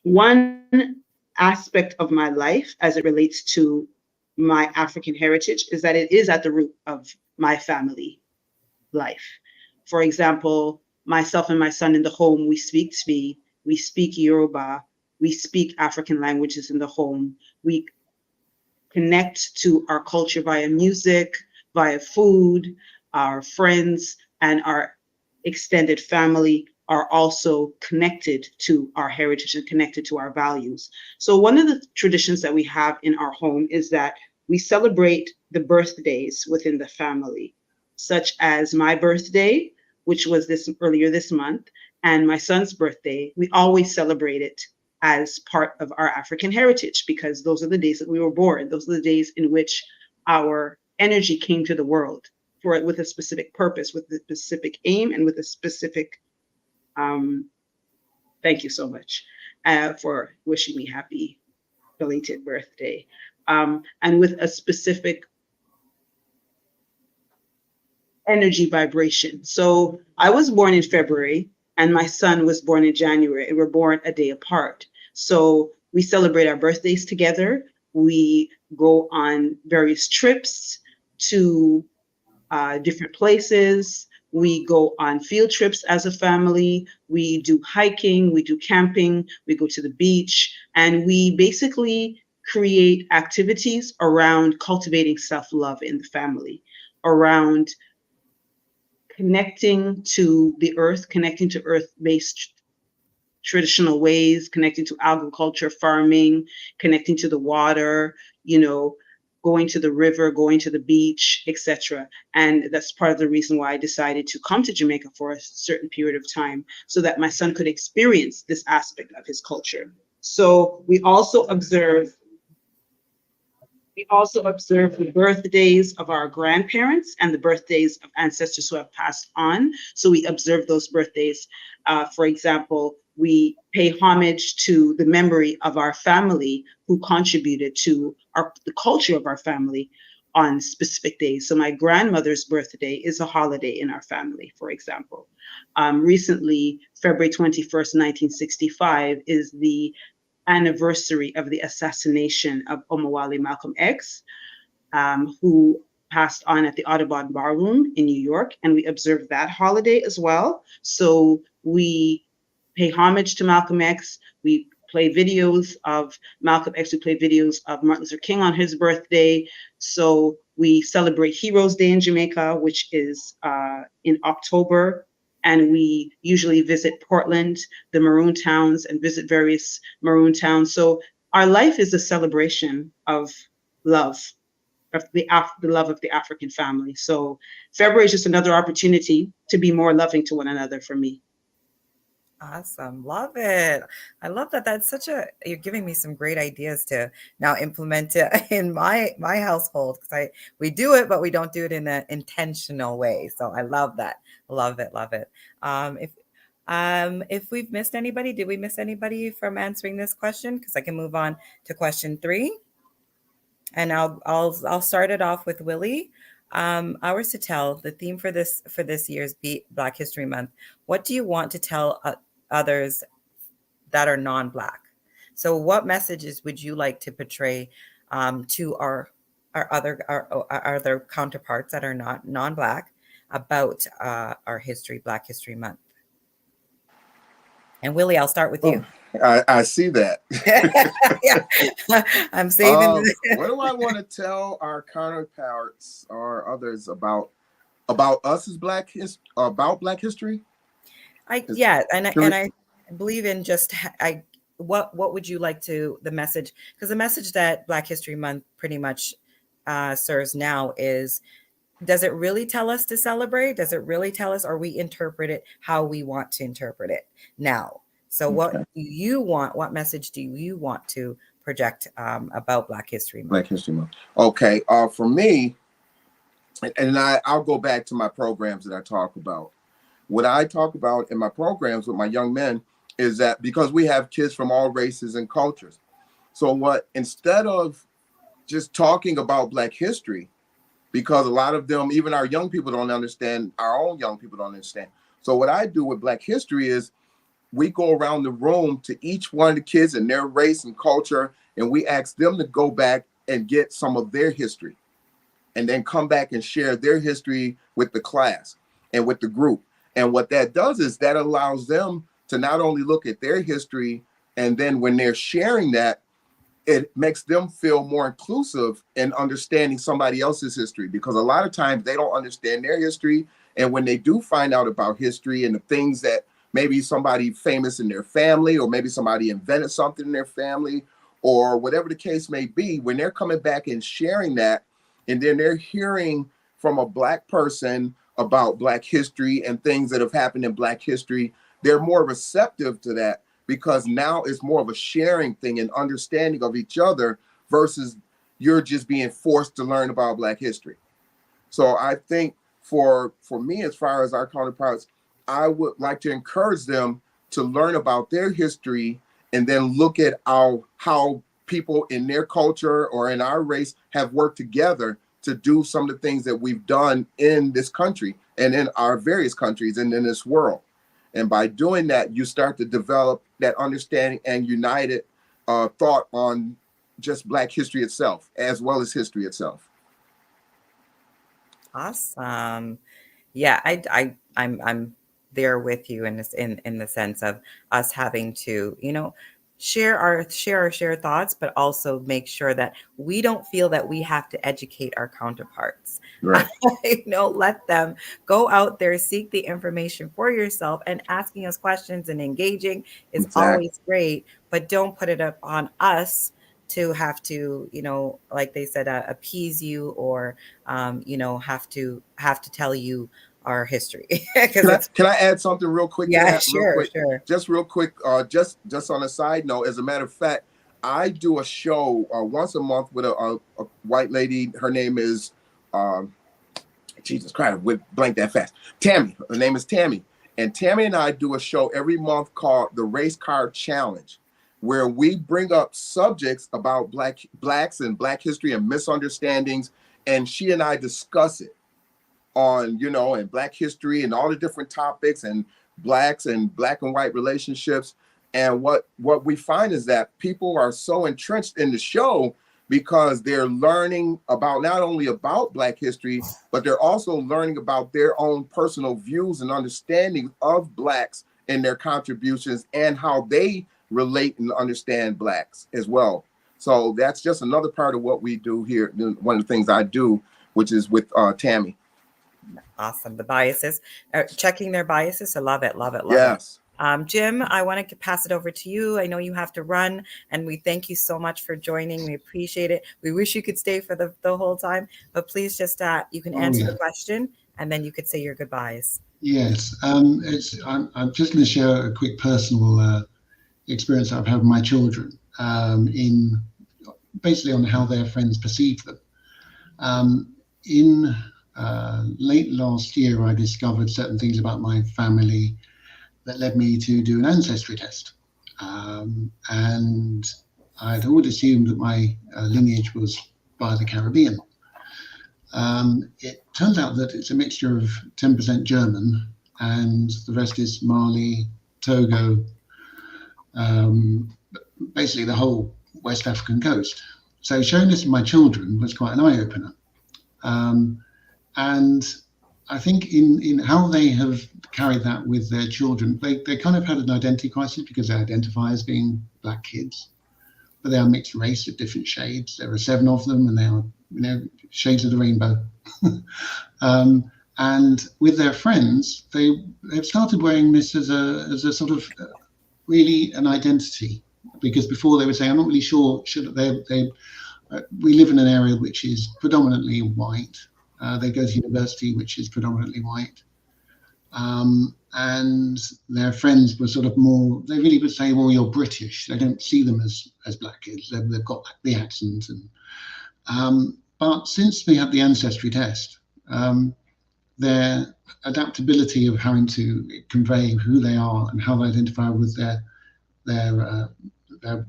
one aspect of my life as it relates to my African heritage is that it is at the root of my family life. For example, myself and my son in the home, we speak Twi, we speak Yoruba, we speak African languages in the home. We connect to our culture via music, via food. Our friends and our extended family are also connected to our heritage and connected to our values. So one of the traditions that we have in our home is that we celebrate the birthdays within the family, such as my birthday, which was earlier this month, and my son's birthday. We always celebrate it as part of our African heritage because those are the days that we were born. Those are the days in which our energy came to the world with a specific purpose, with a specific aim, and with a specific, thank you so much for wishing me happy belated birthday, and with a specific energy vibration. So I was born in February and my son was born in January, and we're born a day apart. So we celebrate our birthdays together. We go on various trips to different places. We go on field trips as a family. We do hiking, we do camping, we go to the beach, and we basically create activities around cultivating self-love in the family, around connecting to the earth, connecting to earth-based traditional ways, connecting to agriculture, farming, connecting to the water, going to the river, going to the beach, etc. And that's part of the reason why I decided to come to Jamaica for a certain period of time so that my son could experience this aspect of his culture. So we also observe the birthdays of our grandparents and the birthdays of ancestors who have passed on. So we observe those birthdays. For example, we pay homage to the memory of our family who contributed to the culture of our family on specific days. So my grandmother's birthday is a holiday in our family, for example. Recently, February 21st, 1965 is the anniversary of the assassination of Omowale Malcolm X, who passed on at the Audubon Ballroom in New York, and we observe that holiday as well. So we pay homage to Malcolm X. We play videos of Malcolm X. We play videos of Martin Luther King on his birthday. So We celebrate Heroes Day in Jamaica, which is in October. And we usually visit Portland, the Maroon towns, and visit various Maroon towns. So our life is a celebration of love, of the love of the African family. So February is just another opportunity to be more loving to one another for me. Awesome. Love it. I love that. You're giving me some great ideas to now implement it in my household, because we do it, but we don't do it in an intentional way. So I love that. Love it. Love it. If we've missed anybody, did we miss anybody from answering this question? Because I can move on to question 3. And I'll start it off with Willie. Ours to tell, the theme for this year's Black History Month. What do you want to tell others that are non-Black? So, what messages would you like to portray to our other counterparts that are not non-Black about our history, Black History Month? And Willie, I'll start with you. I see that. Yeah, I'm saving. What do I want to tell our counterparts or others about us as about Black history? I believe in what would you like to the message, because the message that Black History Month pretty much serves now is, does it really tell us to celebrate? Does it really tell us, or we interpret it how we want to interpret it now? So what do you want? What message do you want to project about Black History Month? Black History Month. Okay. For me, and I'll go back to my programs that I talk about. What I talk about in my programs with my young men is that, because we have kids from all races and cultures. So instead of just talking about Black history, because a lot of them, even our young people don't understand, our own young people don't understand. So what I do with Black history is we go around the room to each one of the kids and their race and culture, and we ask them to go back and get some of their history and then come back and share their history with the class and with the group. And what that does is that allows them to not only look at their history, and then when they're sharing that, it makes them feel more inclusive in understanding somebody else's history, because a lot of times they don't understand their history. And when they do find out about history and the things that maybe somebody famous in their family, or maybe somebody invented something in their family, or whatever the case may be, when they're coming back and sharing that, and then they're hearing from a Black person about Black history and things that have happened in Black history, they're more receptive to that, because now it's more of a sharing thing and understanding of each other versus you're just being forced to learn about Black history. So I think for me, as far as our counterparts, I would like to encourage them to learn about their history and then look at how people in their culture or in our race have worked together to do some of the things that we've done in this country and in our various countries and in this world. And by doing that, you start to develop that understanding and united thought on just Black history itself, as well as history itself. Awesome. Yeah, I'm there with you in this, in the sense of us having to, share our thoughts, but also make sure that we don't feel that we have to educate our counterparts. Right. Let them go out there, seek the information for yourself, and asking us questions and engaging is always great, but don't put it up on us to have to, like they said, appease you or, have to tell you our history. Can I add something real quick? Yeah, sure. Just real quick, just on a side note, as a matter of fact, I do a show once a month with a white lady. Her name is, Jesus Christ, I blank that fast. Tammy. Her name is Tammy. And Tammy and I do a show every month called the Race Card Challenge, where we bring up subjects about Blacks and Black history and misunderstandings, and she and I discuss it on, and Black history and all the different topics and Blacks and Black and white relationships. And what we find is that people are so entrenched in the show because they're learning about not only about Black history, but they're also learning about their own personal views and understanding of Blacks and their contributions and how they relate and understand Blacks as well. So that's just another part of what we do here. One of the things I do which is with Tammy. Awesome. The biases, checking their biases. I love it. Love it. Love Yes. it. Jim, I want to pass it over to you. I know you have to run, and we thank you so much for joining. We appreciate it. We wish you could stay for the whole time, but please just you can answer the question, and then you could say your goodbyes. Yes. I'm just going to share a quick personal experience that I've had with my children in basically on how their friends perceive them. In late last year, I discovered certain things about my family that led me to do an ancestry test. And I'd always assumed that my lineage was by the Caribbean. It turns out that it's a mixture of 10% German and the rest is Mali, Togo, basically the whole West African coast. So showing this to my children was quite an eye-opener. And I think in how they have carried that with their children, they kind of had an identity crisis because they identify as being black kids, but they are mixed race of different shades. There are 7 of them, and they are, shades of the rainbow. And with their friends, they've started wearing this as a sort of really an identity, because before they would say, I'm not really sure. We live in an area which is predominantly white. They go to university, which is predominantly white. And their friends were sort of more, they really would say, well, you're British. They don't see them as black kids. They've got the accent. But since we had the ancestry test, their adaptability of having to convey who they are and how they identify with their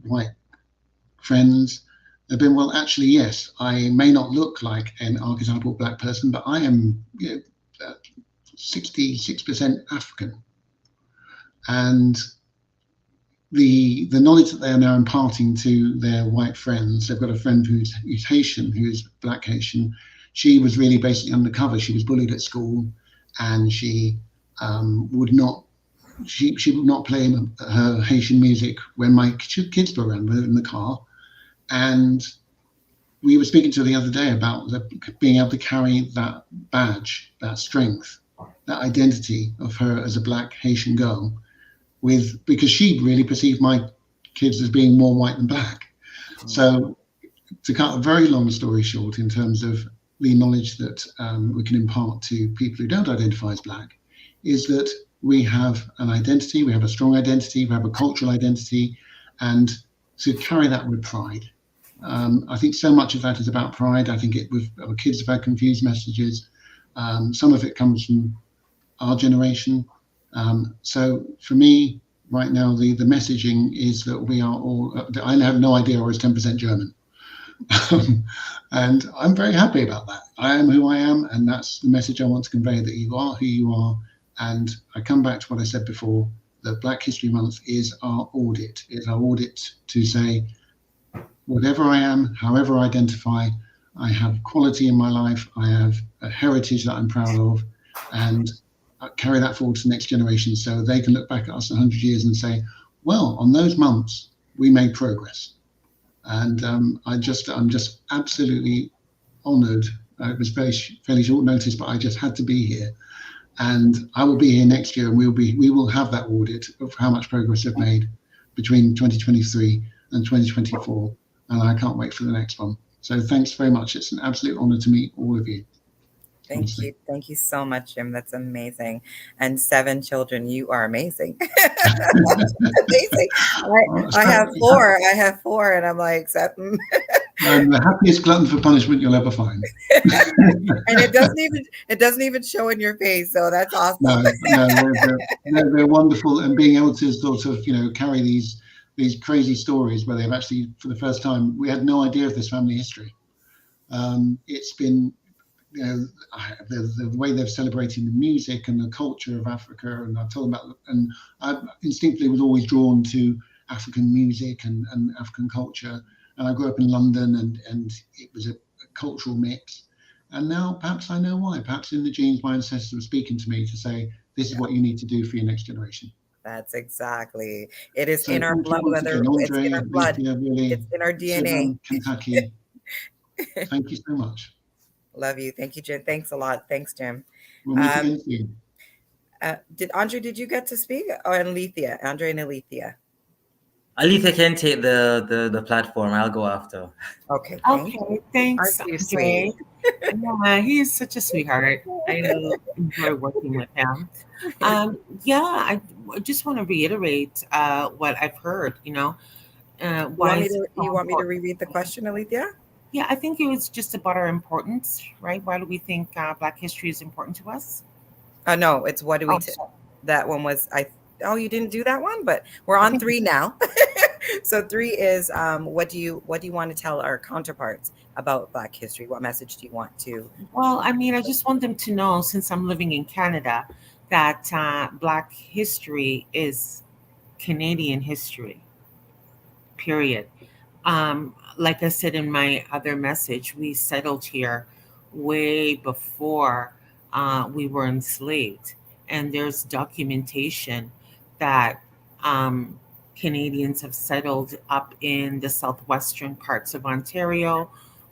white friends, they've been, well, actually, yes, I may not look like an archetypal black person, but I am 66% African. And the knowledge that they are now imparting to their white friends, they've got a friend who's Haitian, who's black Haitian. She was really basically undercover. She was bullied at school, and she would not play her Haitian music when my kids were around. We were in the car. And we were speaking to her the other day about being able to carry that badge, that strength, that identity of her as a black Haitian girl, because she really perceived my kids as being more white than black. So to cut a very long story short, in terms of the knowledge that we can impart to people who don't identify as black, is that we have an identity, we have a strong identity, we have a cultural identity, and to carry that with pride. I think so much of that is about pride. I think our kids have had confused messages. Some of it comes from our generation. So for me, right now, the messaging is that we are all, I have no idea I was 10% German. And I'm very happy about that. I am who I am, and that's the message I want to convey, that you are who you are. And I come back to what I said before, that Black History Month is our audit. It's our audit to say, whatever I am, however I identify, I have quality in my life, I have a heritage that I'm proud of, and I carry that forward to the next generation so they can look back at us 100 years and say, well, on those months, we made progress. And I'm just absolutely honoured. It was fairly short notice, but I just had to be here. And I will be here next year, and we will have that audit of how much progress they've made between 2023 and 2024. And I can't wait for the next one. So thanks very much. It's an absolute honour to meet all of you. Thank Honestly. you. Thank you so much, Jim. That's amazing. And 7 children, you are amazing. Amazing. I have 4. I have 4, and I'm like 7. I'm the happiest glutton for punishment you'll ever find. And it doesn't even show in your face, so that's awesome. No, they're wonderful, and being able to sort of carry these crazy stories where they've actually, for the first time, we had no idea of this family history. It's been the way they're celebrating the music and the culture of Africa, and I told them about, and I instinctively was always drawn to African music and African culture. And I grew up in London, and it was a cultural mix. And now perhaps I know why. Perhaps in the genes, my ancestors were speaking to me to say, this is what you need to do for your next generation. That's exactly. It is in our blood, whether it's in our blood, Alethia, Willie, it's in our DNA. Kentake. Thank you so much. Love you. Thank you, Jim. Thanks a lot. Thanks, Jim. Well, McKenzie. Did you get to speak? Oh, and Alethia, Andre and Alethia. Alethia can take the platform. I'll go after. Okay. Okay, thanks, Aren't you Andre. sweet? Yeah, he is such a sweetheart. I enjoy working with him. Yeah, I just want to reiterate what I've heard. Why is it so You want me to important? reread the question, Alethia? Yeah, I think it was just about our importance, right? Why do we think Black history is important to us? No, it's what do we? Oh, sorry. That one was Oh, you didn't do that one, but we're I on think 3 now. So 3 is what do you want to tell our counterparts about Black history? What message do you want to? Well, I mean, I just want them to know, since I'm living in Canada, that Black history is Canadian history, period. Like I said in my other message, we settled here way before we were enslaved. And there's documentation that Canadians have settled up in the southwestern parts of Ontario,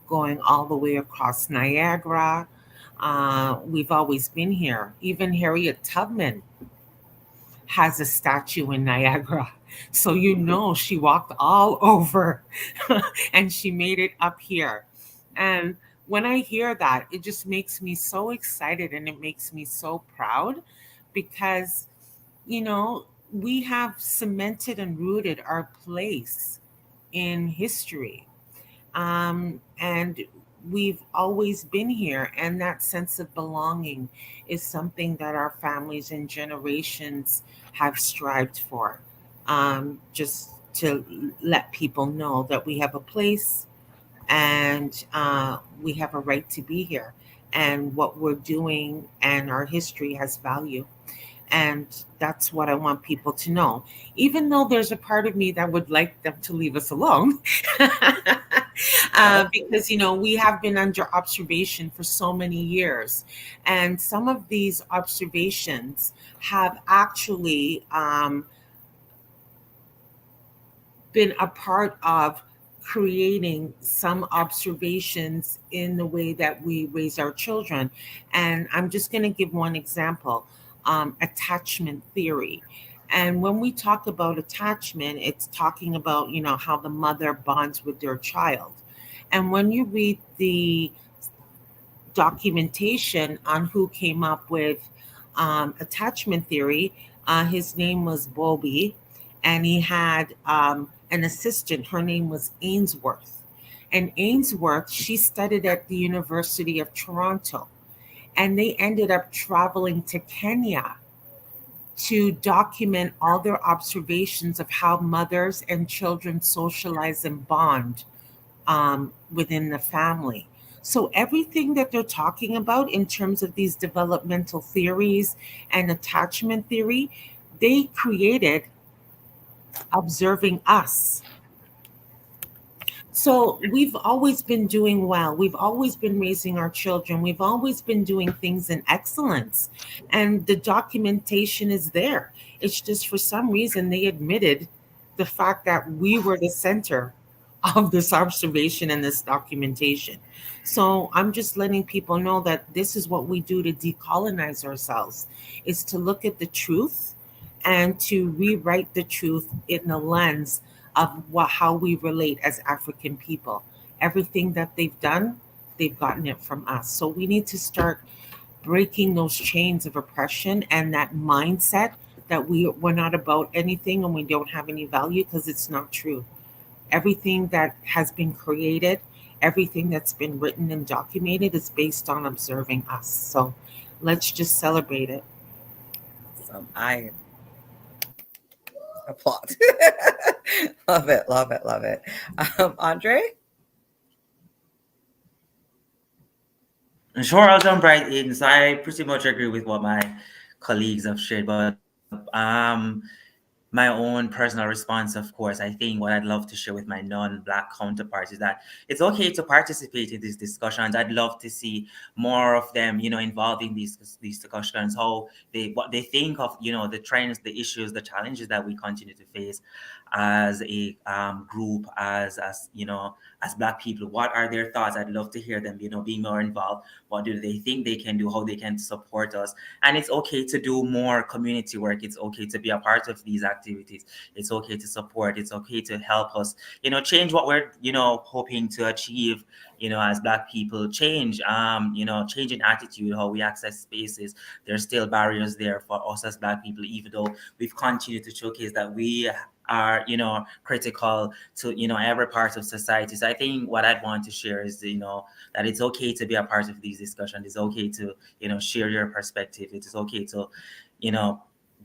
going all the way across Niagara. We've always been here. Even Harriet Tubman has a statue in Niagara. So she walked all over and she made it up here. And when I hear that, it just makes me so excited and it makes me so proud because, we have cemented and rooted our place in history. And we've always been here. And that sense of belonging is something that our families and generations have strived for. Just to let people know that we have a place and we have a right to be here. And what we're doing and our history has value. And that's what I want people to know. Even though there's a part of me that would like them to leave us alone. Because, we have been under observation for so many years. And some of these observations have actually been a part of creating some observations in the way that we raise our children. And I'm just going to give one example. Attachment theory. And when we talk about attachment, it's talking about, how the mother bonds with their child. And when you read the documentation on who came up with attachment theory, his name was Bowlby, and he had an assistant. Her name was Ainsworth. And Ainsworth, she studied at the University of Toronto. And they ended up traveling to Kenya to document all their observations of how mothers and children socialize and bond within the family. So everything that they're talking about in terms of these developmental theories and attachment theory, they created observing us. So we've always been doing well. We've always been raising our children. We've always been doing things in excellence. And the documentation is there. It's just for some reason they admitted the fact that we were the center of this observation and this documentation. So I'm just letting people know that this is what we do to decolonize ourselves, is to look at the truth and to rewrite the truth in the lens of how we relate as African people. Everything that they've done, they've gotten it from us. So we need to start breaking those chains of oppression and that mindset that we're not about anything and we don't have any value, because it's not true. Everything that has been created, everything that's been written and documented is based on observing us. So let's just celebrate it. So I applaud. Love it, love it, love it. Andre? Sure, I'll jump right in. So I pretty much agree with what my colleagues have shared, but my own personal response, of course, I think what I'd love to share with my non-Black counterparts is that it's okay to participate in these discussions. I'd love to see more of them, involved in these discussions, what they think of, the trends, the issues, the challenges that we continue to face. as a group, as as Black people. What are their thoughts? I'd love to hear them, being more involved. What do they think they can do? How they can support us? And it's okay to do more community work. It's okay to be a part of these activities. It's okay to support. It's okay to help us, change what we're, hoping to achieve, as Black people. Change in attitude, how we access spaces. There's still barriers there for us as Black people, even though we've continued to showcase that we are, critical to, every part of society. So I think what I'd want to share is, that it's okay to be a part of these discussions. It's okay to, share your perspective. It is okay to,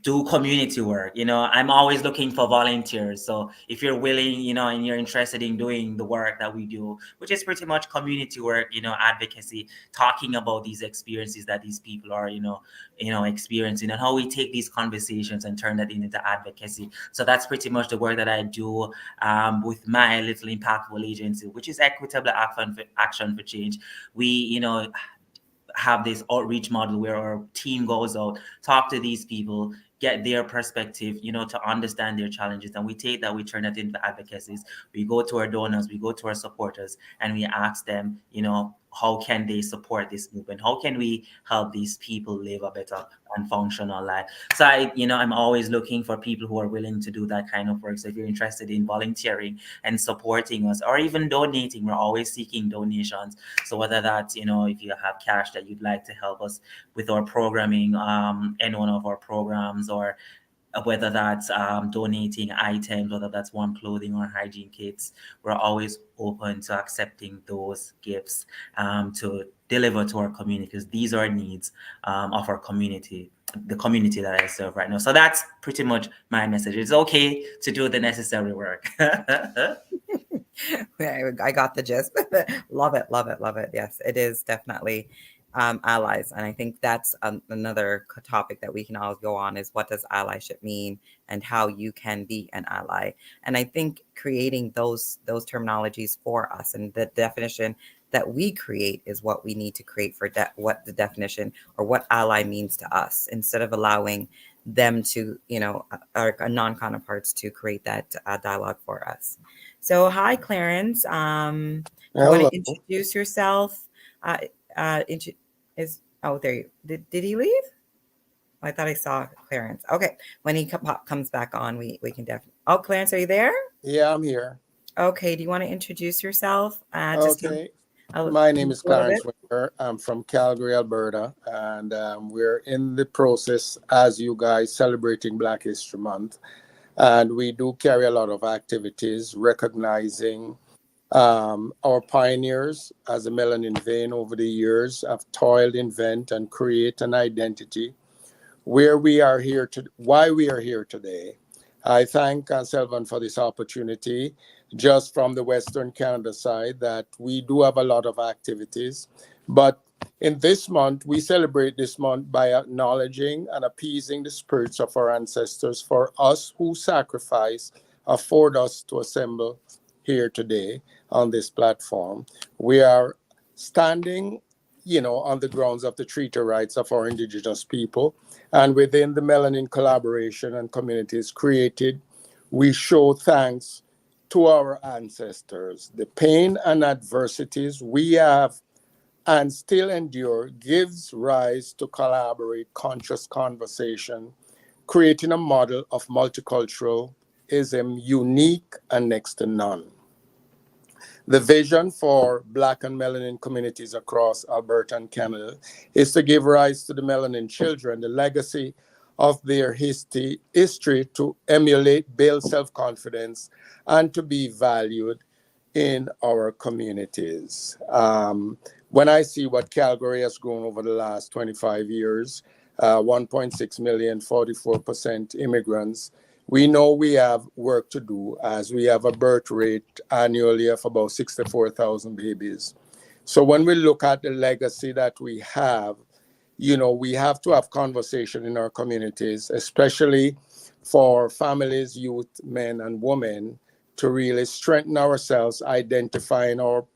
do community work. I'm always looking for volunteers. So if you're willing, and you're interested in doing the work that we do, which is pretty much community work, advocacy, talking about these experiences that these people are, experiencing, and how we take these conversations and turn that into advocacy. So that's pretty much the work that I do with my little impactful agency, which is Equitable Action for Change. We, have this outreach model where our team goes out, talk to these people, get their perspective, to understand their challenges. And we take that, we turn that into advocacies. We go to our donors, we go to our supporters, and we ask them, how can they support this movement? How can we help these people live a better and functional life? So I'm always looking for people who are willing to do that kind of work. So if you're interested in volunteering and supporting us, or even donating, we're always seeking donations. So whether that's, if you have cash that you'd like to help us with our programming, any one of our programs, or whether that's donating items, whether that's warm clothing or hygiene kits, we're always open to accepting those gifts to deliver to our community, because these are needs of our community, the community that I serve right now. So that's pretty much my message. It's okay to do the necessary work. I got the gist. Love it, love it, love it. Yes, it is definitely allies. And I think that's another topic that we can always go on, is what does allyship mean and how you can be an ally. And I think creating those terminologies for us, and the definition that we create is what we need to create for what the definition or what ally means to us, instead of allowing them to, our non-counterparts to create that dialogue for us. So hi, Clarence. You want to introduce yourself? There you did he leave? I thought I saw Clarence. Okay, when he comes back on, we can definitely. Oh, Clarence, are you there? Yeah, I'm here. Okay, do you want to introduce yourself? Okay, my name is Clarence Wynter. I'm from Calgary, Alberta, and we're in the process, as you guys, celebrating Black History Month, and we do carry a lot of activities recognizing our pioneers as a melanin vein over the years have toiled, invent, and create an identity why we are here today. I thank Sylvan for this opportunity. Just from the Western Canada side, that we do have a lot of activities, but in this month, we celebrate this month by acknowledging and appeasing the spirits of our ancestors, for us who sacrifice afford us to assemble here today on this platform. We are standing, on the grounds of the treaty rights of our Indigenous people, and within the melanin collaboration and communities created, we show thanks to our ancestors. The pain and adversities we have and still endure gives rise to collaborate conscious conversation, creating a model of multiculturalism unique and next to none. The vision for Black and melanin communities across Alberta and Canada is to give rise to the melanin children the legacy of their history to emulate, build self-confidence, and to be valued in our communities. When I see what Calgary has grown over the last 25 years, 1.6 million, 44% immigrants, we know we have work to do, as we have a birth rate annually of about 64,000 babies. So when we look at the legacy that we have, we have to have conversation in our communities, especially for families, youth, men, and women, to really strengthen ourselves, identifying our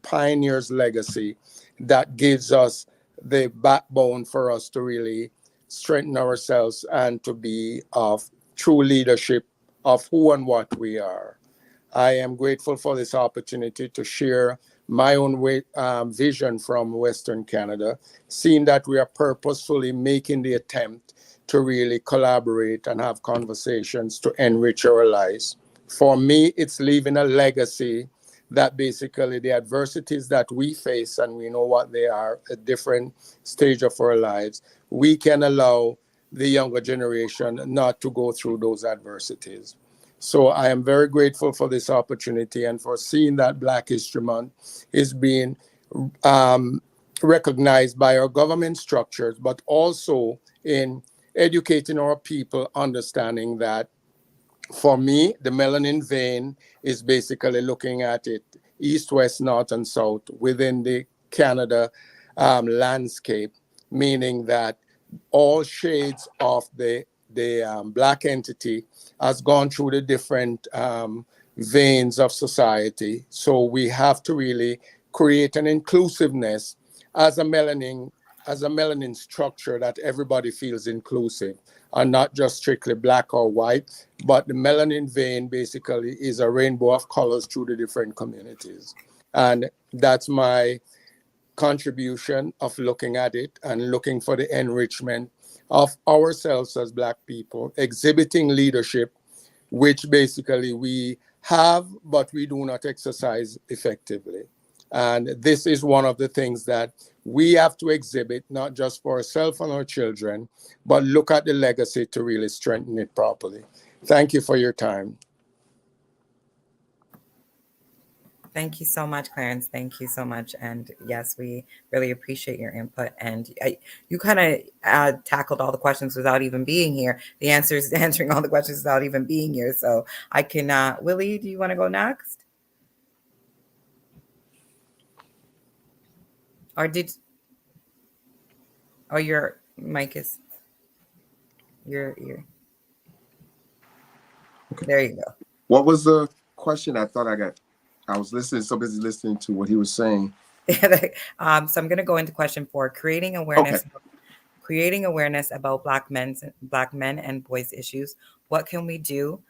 pioneers' legacy that gives us the backbone for us to really strengthen ourselves and to be of true leadership of who and what we are. I am grateful for this opportunity to share my own vision from Western Canada, seeing that we are purposefully making the attempt to really collaborate and have conversations to enrich our lives. For me, it's leaving a legacy that basically the adversities that we face, and we know what they are at different stage of our lives, we can allow the younger generation not to go through those adversities. So I am very grateful for this opportunity and for seeing that Black History Month is being recognized by our government structures, but also in educating our people, understanding that for me, the melanin vein is basically looking at it east, west, north, and south within the Canada landscape, meaning that all shades of the Black entity has gone through the different veins of society. So we have to really create an inclusiveness as a melanin structure that everybody feels inclusive, and not just strictly Black or white, but the melanin vein basically is a rainbow of colors through the different communities. And that's my contribution of looking at it and looking for the enrichment of ourselves as Black people, exhibiting leadership, which basically we have, but we do not exercise effectively. And this is one of the things that we have to exhibit, not just for ourselves and our children, but look at the legacy to really strengthen it properly. Thank you for your time. Thank you so much, Clarence. Thank you so much. And yes, we really appreciate your input. And you kind of tackled all the questions without even being here. The answers, answering all the questions without even being here. So I can, Willie, do you want to go next? Or your mic is, your ear. Okay. There you go. What was the question? I was listening, so busy listening to what he was saying. So I'm going to go into question 4, creating awareness. Okay. Creating awareness about Black men and boys issues. What can we do?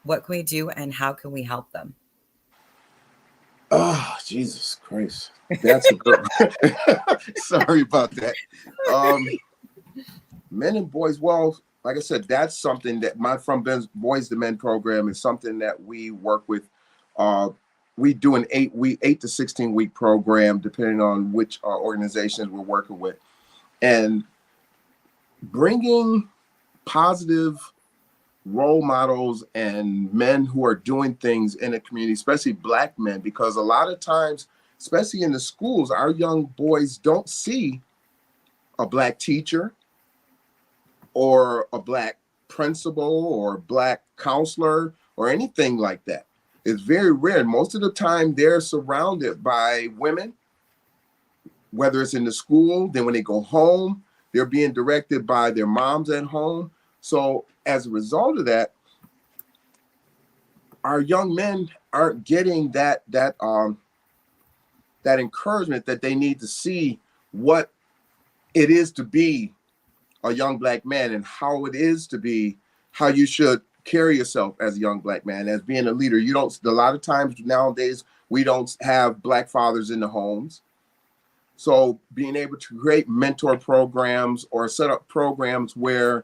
What can we do, and how can we help them? Oh, Jesus Christ. That's a good Sorry about that. Men and boys, well, like I said, that's something that my From Boys to Men program is something that we work with. We do an 8 to 16 week program, depending on which organizations we're working with. And bringing positive role models and men who are doing things in a community, especially Black men, because a lot of times, especially in the schools, our young boys don't see a Black teacher or a Black principal or Black counselor or anything like that. It's very rare. Most of the time they're surrounded by women, whether it's in the school, then when they go home, they're being directed by their moms at home. So as a result of that, our young men aren't getting that encouragement that they need to see what it is to be a young Black man and how it is to be, how you should carry yourself as a young Black man, as being a leader. A lot of times nowadays, we don't have Black fathers in the homes. So being able to create mentor programs or set up programs where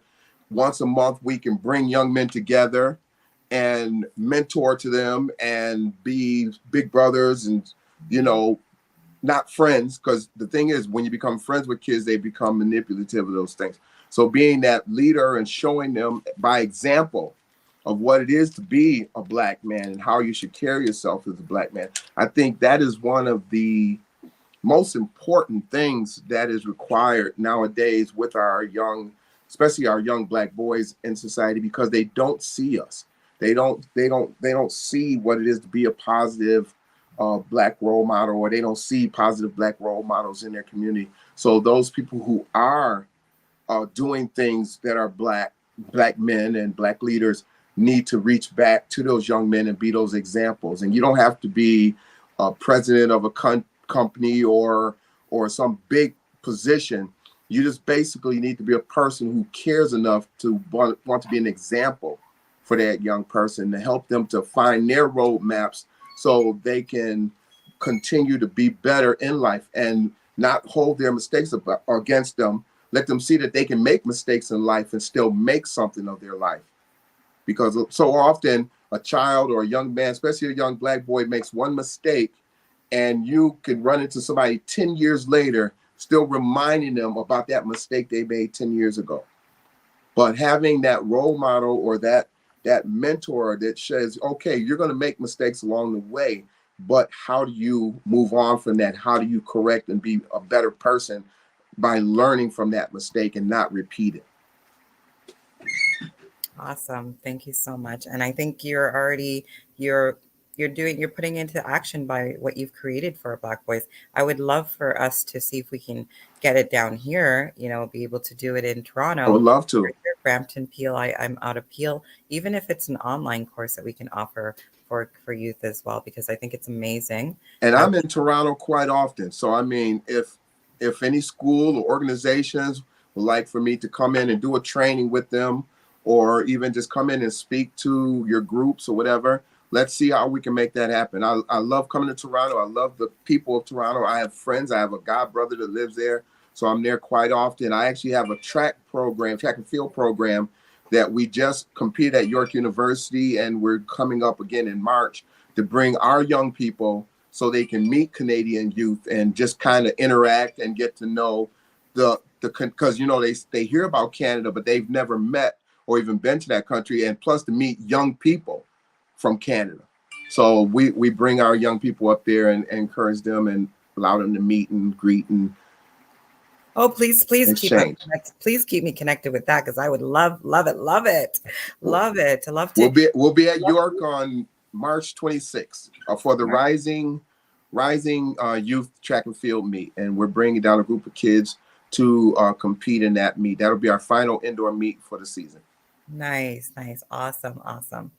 once a month we can bring young men together and mentor to them and be big brothers and, not friends, because the thing is, when you become friends with kids, they become manipulative of those things. So being that leader and showing them by example of what it is to be a Black man and how you should carry yourself as a Black man, I think that is one of the most important things that is required nowadays with our young, especially our young Black boys in society, because they don't see us. They don't see what it is to be a positive Black role model, or they don't see positive Black role models in their community. So those people who are doing things that are Black men and Black leaders need to reach back to those young men and be those examples. And you don't have to be a president of a company or some big position. You just basically need to be a person who cares enough to want to be an example for that young person, to help them to find their roadmaps so they can continue to be better in life and not hold their mistakes against them. Let them see that they can make mistakes in life and still make something of their life. Because so often a child or a young man, especially a young Black boy, makes one mistake and you can run into somebody 10 years later still reminding them about that mistake they made 10 years ago. But having that role model or that mentor that says, okay, you're going to make mistakes along the way, but how do you move on from that? How do you correct and be a better person by learning from that mistake and not repeat it? Awesome. Thank you so much. And I think you're putting into action by what you've created for Black boys. I would love for us to see if we can get it down here, be able to do it in Toronto. I would love to. Brampton, Peel. I'm out of Peel, even if it's an online course that we can offer for youth as well, because I think it's amazing. And I'm in Toronto quite often. So, I mean, if any school or organizations would like for me to come in and do a training with them, or even just come in and speak to your groups or whatever, let's see how we can make that happen. I love coming to Toronto. I love the people of Toronto. I have friends. I have a god brother that lives there, so I'm there quite often. I actually have a track and field program that we just competed at York University, and we're coming up again in March to bring our young people so they can meet Canadian youth and just kind of interact and get to know because they hear about Canada, but they've never met or even been to that country, and plus to meet young people from Canada. So we bring our young people up there and encourage them and allow them to meet and greet and please keep me connected with that, because I would love it. We'll be at York on March 26th for the Rising Youth Track and Field meet, and we're bringing down a group of kids to compete in that meet. That'll be our final indoor meet for the season. Nice. Awesome.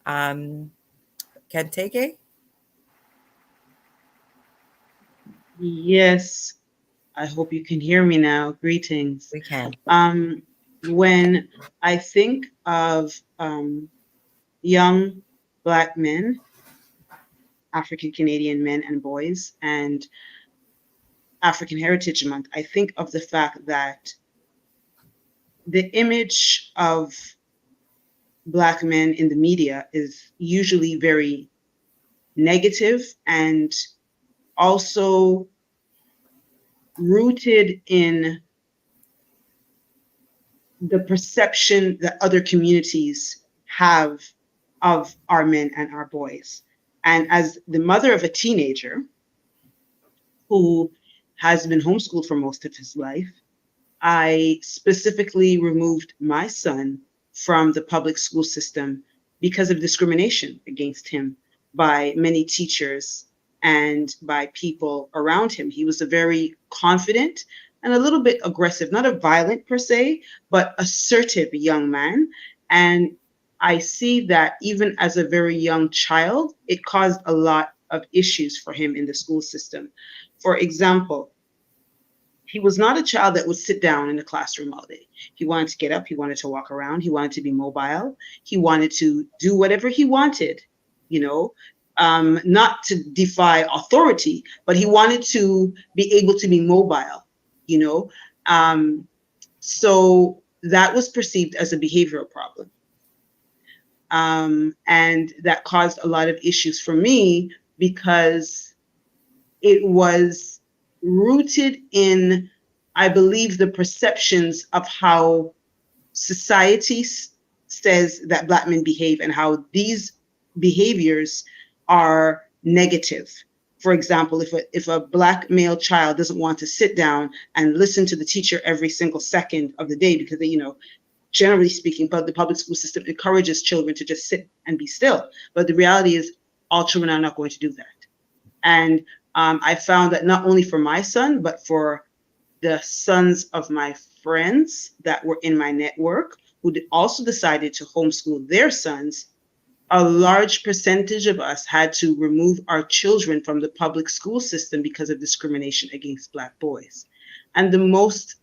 Kentake? Yes, I hope you can hear me now. Greetings. We can. When I think of young Black men, African Canadian men and boys, and African Heritage Month, I think of the fact that the image of Black men in the media is usually very negative and also rooted in the perception that other communities have of our men and our boys. And as the mother of a teenager who has been homeschooled for most of his life, I specifically removed my son from the public school system because of discrimination against him by many teachers and by people around him. He was a very confident and a little bit aggressive, not a violent per se, but assertive young man. And I see that even as a very young child, it caused a lot of issues for him in the school system. For example, he was not a child that would sit down in the classroom all day. He wanted to get up, he wanted to walk around, he wanted to be mobile, he wanted to do whatever he wanted, not to defy authority, but he wanted to be able to be mobile, so that was perceived as a behavioral problem. And that caused a lot of issues for me because it was rooted in, I believe, the perceptions of how society says that Black men behave and how these behaviors are negative. For example, if a Black male child doesn't want to sit down and listen to the teacher every single second of the day because they, generally speaking, but the public school system encourages children to just sit and be still. But the reality is all children are not going to do that. And I found that not only for my son, but for the sons of my friends that were in my network who also decided to homeschool their sons, a large percentage of us had to remove our children from the public school system because of discrimination against Black boys. And the most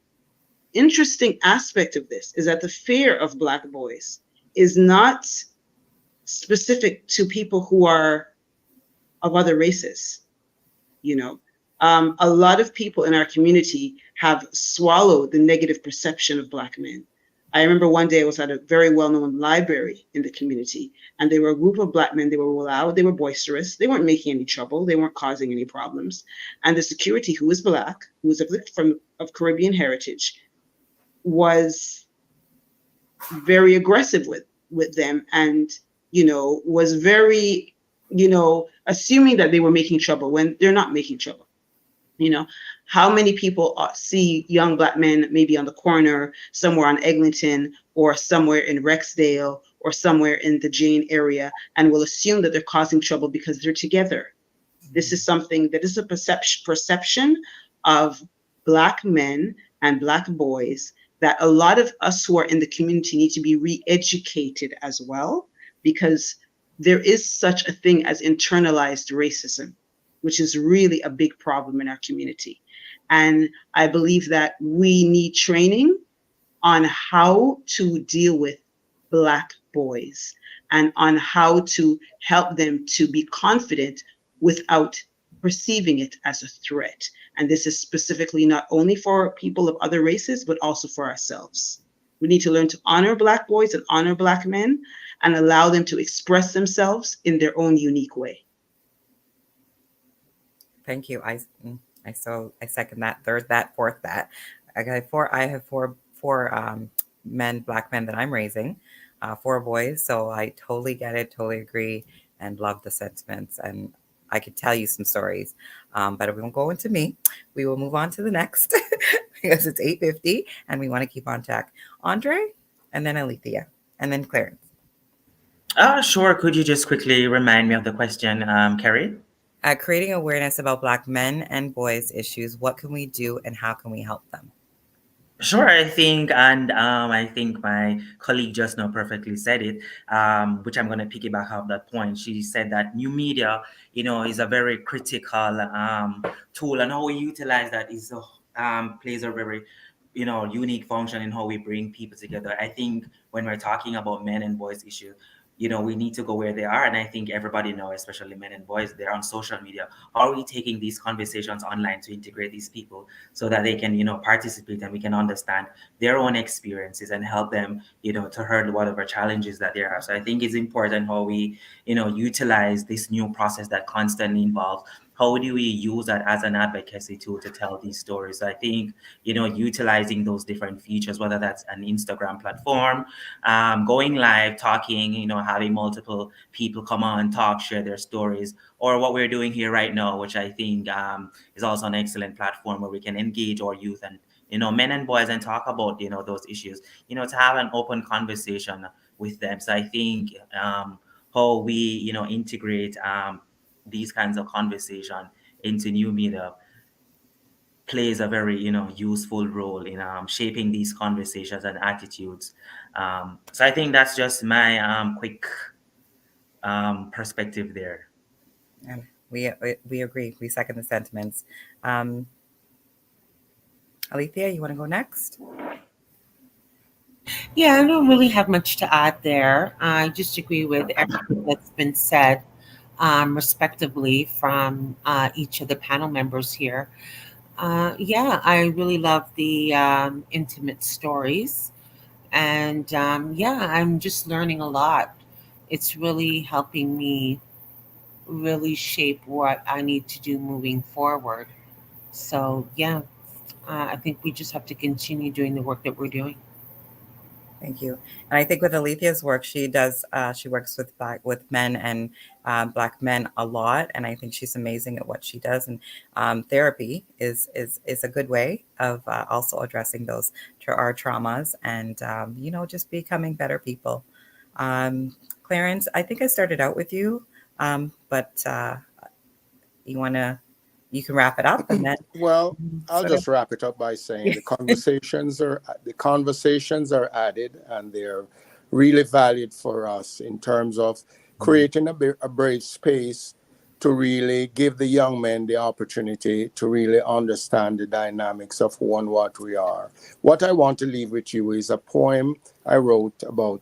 interesting aspect of this is that the fear of Black boys is not specific to people who are of other races. You know, a lot of people in our community have swallowed the negative perception of Black men. I remember one day I was at a very well-known library in the community, and they were a group of Black men. They were loud, they were boisterous, they weren't making any trouble, they weren't causing any problems. And the security, who was Black, who was of Caribbean heritage, was very aggressive with them, and, you know, was very, you know, assuming that they were making trouble when they're not making trouble. You know, how many people see young Black men maybe on the corner somewhere on Eglinton or somewhere in Rexdale or somewhere in the Jane area and will assume that they're causing trouble because they're together. This is something that is a perception of Black men and Black boys that a lot of us who are in the community need to be re-educated as well, because there is such a thing as internalized racism, which is really a big problem in our community. And I believe that we need training on how to deal with Black boys and on how to help them to be confident without perceiving it as a threat. And this is specifically not only for people of other races, but also for ourselves. We need to learn to honor Black boys and honor Black men and allow them to express themselves in their own unique way. Thank you. I second that, third that, fourth that. I have four men, Black men that I'm raising, 4 boys. So I totally get it, totally agree, and love the sentiments. And I could tell you some stories, but we won't go into me. We will move on to the next because it's 8:50 and we want to keep on track. Andre, and then Alethia, and then Clarence. Sure. Could you just quickly remind me of the question, Kerry? Creating awareness about Black men and boys issues. What can we do and how can we help them? Sure, I think, and I think my colleague just now perfectly said it, which I'm going to piggyback off that point. She said that new media, you know, is a very critical tool, and how we utilize that is plays a very, you know, unique function in how we bring people together. I think when we're talking about men and boys issue, you know, we need to go where they are. And I think everybody knows, especially men and boys, they're on social media. How are we taking these conversations online to integrate these people so that they can, you know, participate and we can understand their own experiences and help them, you know, to hurdle whatever challenges that they have. So I think it's important how we, you know, utilize this new process that constantly involves. How do we use that as an advocacy tool to tell these stories? So I think, you know, utilizing those different features, whether that's an Instagram platform, going live, talking, you know, having multiple people come on, talk, share their stories, or what we're doing here right now, which I think is also an excellent platform where we can engage our youth and, you know, men and boys and talk about, you know, those issues, you know, to have an open conversation with them. So I think how we, you know, integrate these kinds of conversation into new media plays a very, you know, useful role in shaping these conversations and attitudes. So I think that's just my quick perspective there. And we agree. We second the sentiments. Alethia, you want to go next? Yeah, I don't really have much to add there. I just agree with everything that's been said, respectively, from each of the panel members here. Yeah, I really love the intimate stories. And yeah, I'm just learning a lot. It's really helping me really shape what I need to do moving forward. So yeah, I think we just have to continue doing the work that we're doing. Thank you. And I think with Alethia's work, she works with men and Black men a lot, and I think she's amazing at what she does. And therapy is a good way of also addressing those our traumas and you know, just becoming better people. Clarence, I think I started out with you, but you can wrap it up and then. Well, I'll just wrap it up by saying the conversations are added, and they're really valued for us in terms of creating a brave space to really give the young men the opportunity to really understand the dynamics of who and what we are. What I want to leave with you is a poem I wrote about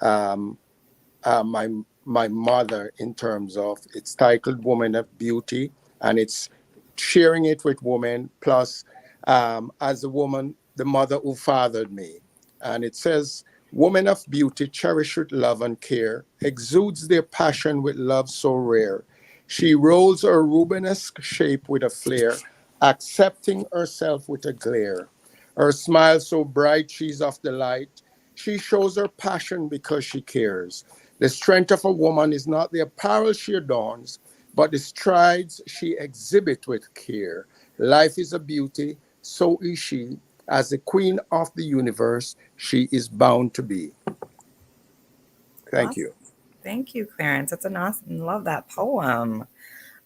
my my mother in terms of it's titled Woman of Beauty, and it's sharing it with women, plus as a woman, the mother who fathered me. And it says, woman of beauty, cherished with love and care, exudes their passion with love so rare. She rolls her Rubenesque shape with a flair, accepting herself with a glare. Her smile so bright, she's of the light. She shows her passion because she cares. The strength of a woman is not the apparel she adorns, but the strides she exhibits with care. Life is a beauty, so is she. As the queen of the universe, she is bound to be. Thank you. Thank you, Clarence. That's an awesome, love that poem.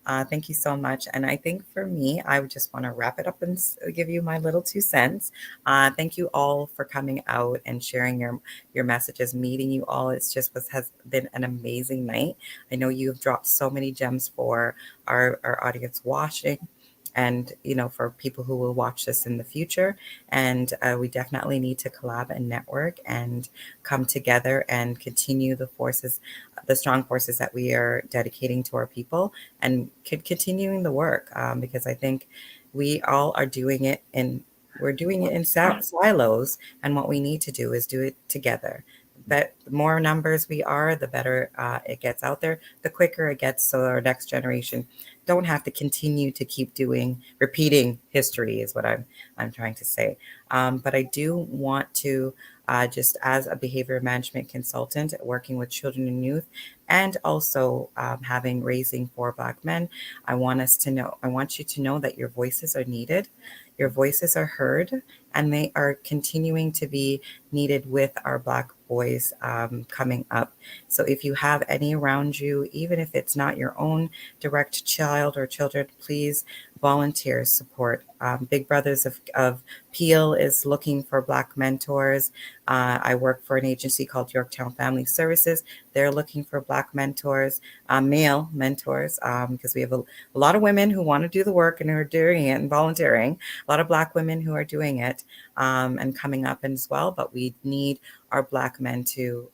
Thank you so much. And I think for me, I would just want to wrap it up and give you my little 2 cents. Thank you all for coming out and sharing your messages, meeting you all. Has been an amazing night. I know you have dropped so many gems for our audience watching, and for people who will watch this in the future. And we definitely need to collab and network and come together and continue the strong forces that we are dedicating to our people, and continuing the work, because I think we all are doing it we're doing it in silos, and what we need to do is do it together. But the more numbers we are, the better it gets out there, the quicker it gets, so our next generation don't have to continue to keep repeating history is what I'm trying to say. But I do want to, just as a behavior management consultant working with children and youth, and also raising 4 Black men, I want you to know that your voices are needed, your voices are heard, and they are continuing to be needed with our Black boys coming up. So if you have any around you, even if it's not your own direct child or children, please volunteer, support. Big Brothers of Peel is looking for Black mentors. I work for an agency called Yorktown Family Services. They're looking for Black mentors, male mentors, because we have a lot of women who want to do the work and who are doing it and volunteering, a lot of Black women who are doing it and coming up as well. But we need our Black men to,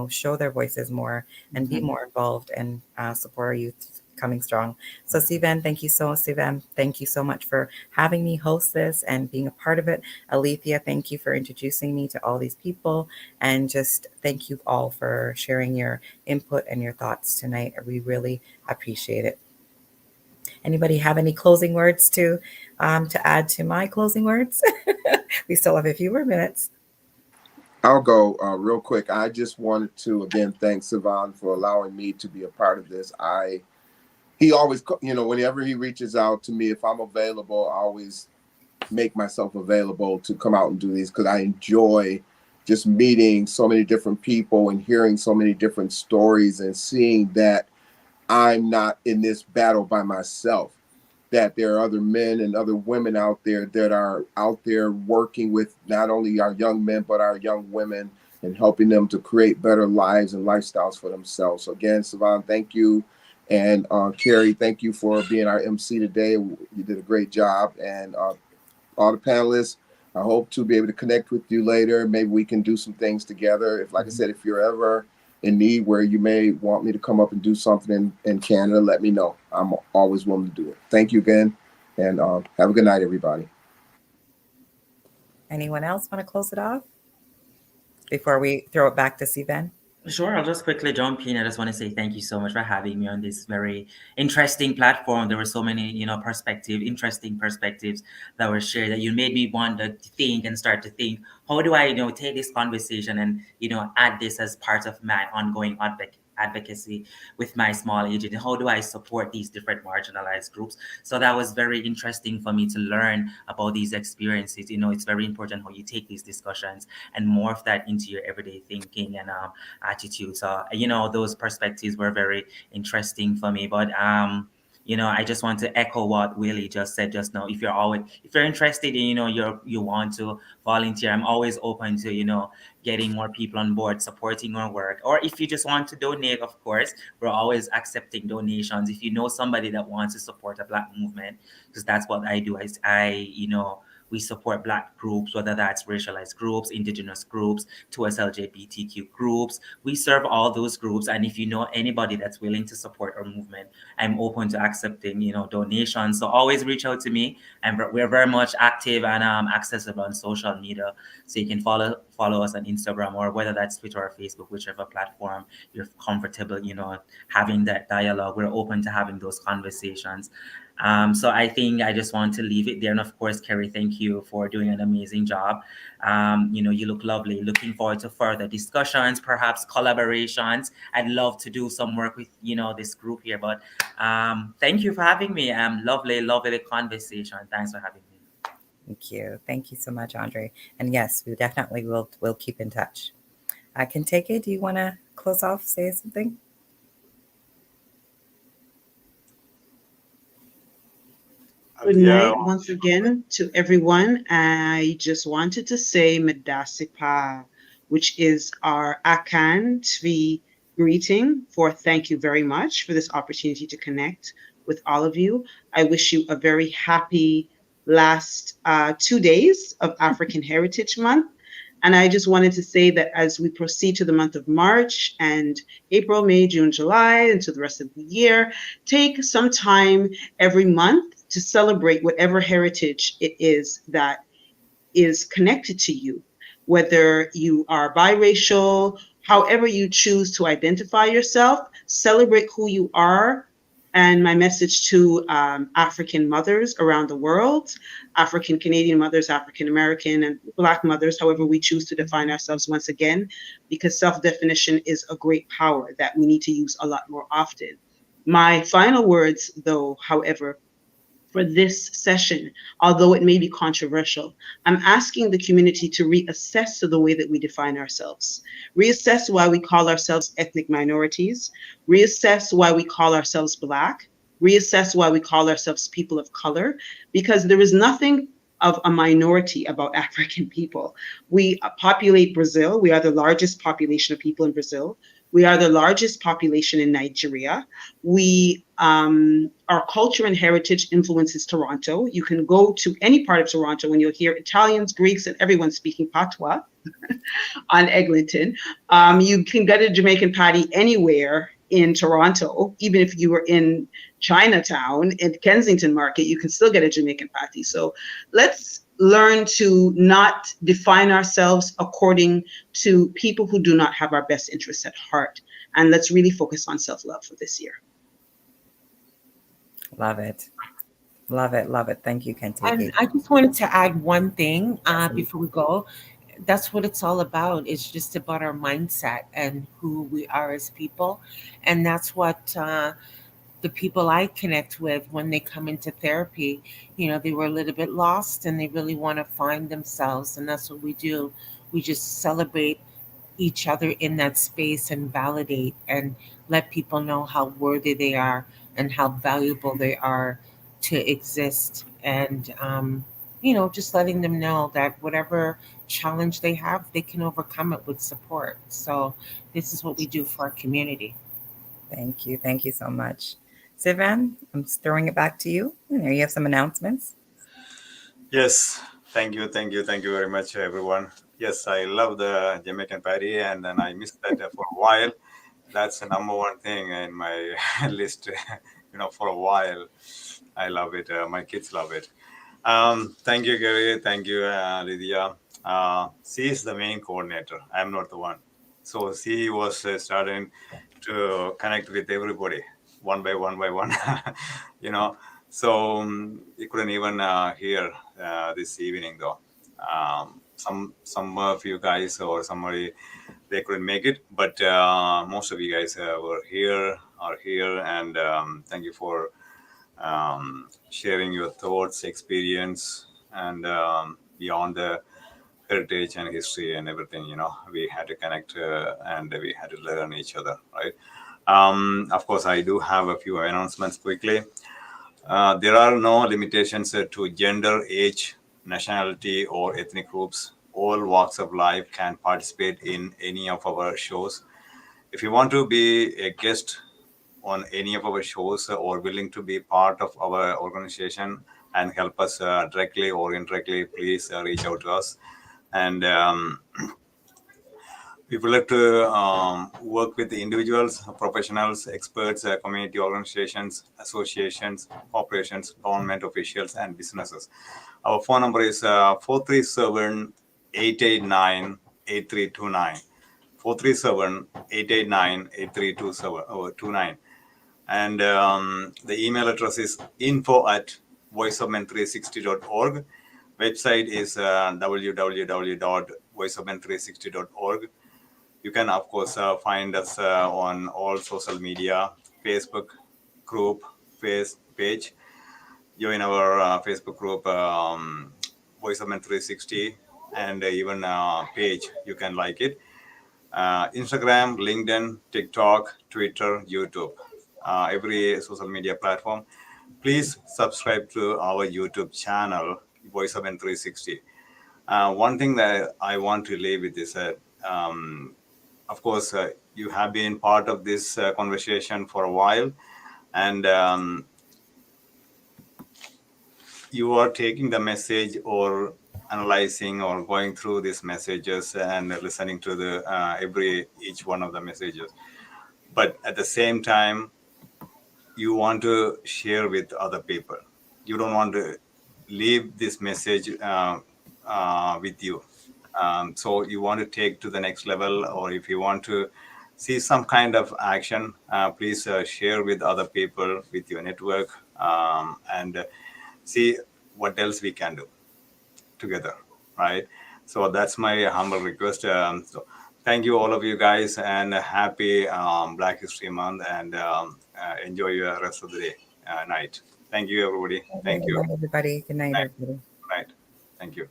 show their voices more and be more involved and support our youth coming strong. So Sivan, thank you so much for having me host this and being a part of it. Alethia, thank you for introducing me to all these people, and just thank you all for sharing your input and your thoughts tonight. We really appreciate it. Anybody have any closing words to add to my closing words? We still have a few more minutes. I'll go real quick. I just wanted to again thank Sivan for allowing me to be a part of this. He always, whenever he reaches out to me, if I'm available, I always make myself available to come out and do these, because I enjoy just meeting so many different people and hearing so many different stories and seeing that I'm not in this battle by myself, that there are other men and other women out there that are out there working with not only our young men, but our young women, and helping them to create better lives and lifestyles for themselves. So again, Sivan, thank you. And Kerry, thank you for being our MC today. You did a great job. And all the panelists, I hope to be able to connect with you later. Maybe we can do some things together. If, like I said, if you're ever in need where you may want me to come up and do something in Canada, let me know. I'm always willing to do it. Thank you again. And have a good night, everybody. Anyone else want to close it off before we throw it back to Sivan? Sure, I'll just quickly jump in. I just want to say thank you so much for having me on this very interesting platform. There were so many, interesting perspectives that were shared, that you made me want to think and start to think, how do I, take this conversation and, add this as part of my ongoing advocacy with my small agency? How do I support these different marginalized groups? So that was very interesting for me to learn about these experiences. It's very important how you take these discussions and morph that into your everyday thinking and attitude. So, those perspectives were very interesting for me. But I just want to echo what Willie just said just now. If you're interested in, you want to volunteer, I'm always open to, getting more people on board, supporting our work. Or if you just want to donate, of course, we're always accepting donations. If you know somebody that wants to support a Black movement, because that's what I do. I We support Black groups, whether that's racialized groups, indigenous groups, towards LGBTQ groups. We serve all those groups. And if you know anybody that's willing to support our movement, I'm open to accepting, donations. So always reach out to me. And we're very much active and accessible on social media. So you can follow us on Instagram, or whether that's Twitter or Facebook, whichever platform you're comfortable, having that dialogue. We're open to having those conversations. So I think I just want to leave it there. And of course, Kerry, thank you for doing an amazing job. You look lovely. Looking forward to further discussions, perhaps collaborations. I'd love to do some work with, this group here. But thank you for having me. Lovely conversation. Thanks for having me. Thank you. Thank you so much, Andre. And yes, we definitely will keep in touch. Kentake, do you want to close off, say something? Good night once again to everyone. I just wanted to say Medasipa, which is our Akan Tvi greeting for thank you very much for this opportunity to connect with all of you. I wish you a very happy last 2 days of African Heritage Month. And I just wanted to say that as we proceed to the month of March and April, May, June, July, and to the rest of the year, take some time every month to celebrate whatever heritage it is that is connected to you, whether you are biracial, however you choose to identify yourself, celebrate who you are. And my message to African mothers around the world, African Canadian mothers, African American, and Black mothers, however we choose to define ourselves once again, because self-definition is a great power that we need to use a lot more often. My final words, though, however, for this session, although it may be controversial, I'm asking the community to reassess the way that we define ourselves, reassess why we call ourselves ethnic minorities, reassess why we call ourselves Black, reassess why we call ourselves people of color, because there is nothing of a minority about African people. We populate Brazil. We are the largest population of people in Brazil. We are the largest population in Nigeria. Our culture and heritage influences Toronto. You can go to any part of Toronto and you'll hear Italians, Greeks, and everyone speaking patois on Eglinton. You can get a Jamaican patty anywhere in Toronto. Even if you were in Chinatown, in Kensington Market, you can still get a Jamaican patty. So let's learn to not define ourselves according to people who do not have our best interests at heart. And let's really focus on self-love for this year. Love it. Love it. Love it. Thank you, Kentake. And I just wanted to add one thing before we go. That's what it's all about. It's just about our mindset and who we are as people. And that's what the people I connect with when they come into therapy, they were a little bit lost and they really want to find themselves. And that's what we do. We just celebrate each other in that space and validate and let people know how worthy they are and how valuable they are to exist. And, just letting them know that whatever challenge they have, they can overcome it with support. So this is what we do for our community. Thank you. Thank you so much. Sivan, I'm throwing it back to you. And there you have some announcements. Yes, thank you very much, everyone. Yes, I love the Jamaican patty, and then I missed that for a while. That's the number one thing in my list, for a while. I love it. My kids love it. Thank you, Kerry. Thank you, Alethia. She is the main coordinator. I'm not the one. So she was starting to connect with everybody one by one, So you couldn't even hear this evening, though. Some of you guys or somebody, they couldn't make it, but most of you guys are here, and thank you for sharing your thoughts, experience, and beyond the heritage and history and everything. We had to connect and we had to learn each other, right? Of course, I do have a few announcements quickly. There are no limitations to gender, age, nationality, or ethnic groups. All walks of life can participate in any of our shows. If you want to be a guest on any of our shows or willing to be part of our organization, and help us directly or indirectly, please reach out to us. And we would like to work with the individuals, professionals, experts, community organizations, associations, corporations, government officials, and businesses. Our phone number is 437-889-8329. 437-889-8329. And the email address is info@voiceofmen360.org. Website is www.voiceofmen360.org. You can, of course, find us on all social media, Facebook group, page. Join our Facebook group, Voice of Men 360, and even page. You can like it. Instagram, LinkedIn, TikTok, Twitter, YouTube, every social media platform. Please subscribe to our YouTube channel, Voice of Men 360. One thing that I want to leave with is that, of course, you have been part of this conversation for a while, and you are taking the message or analyzing or going through these messages and listening to the each one of the messages. But at the same time, you want to share with other people. You don't want to leave this message with you. So you want to take to the next level, or if you want to see some kind of action, please share with other people, with your network, and see what else we can do together, right? So that's my humble request. So thank you, all of you guys, and happy Black History Month, and enjoy your rest of the day, night. Thank you, everybody. Thank you. Good night, everybody. Good night, Night. everybody. Good night. Thank you.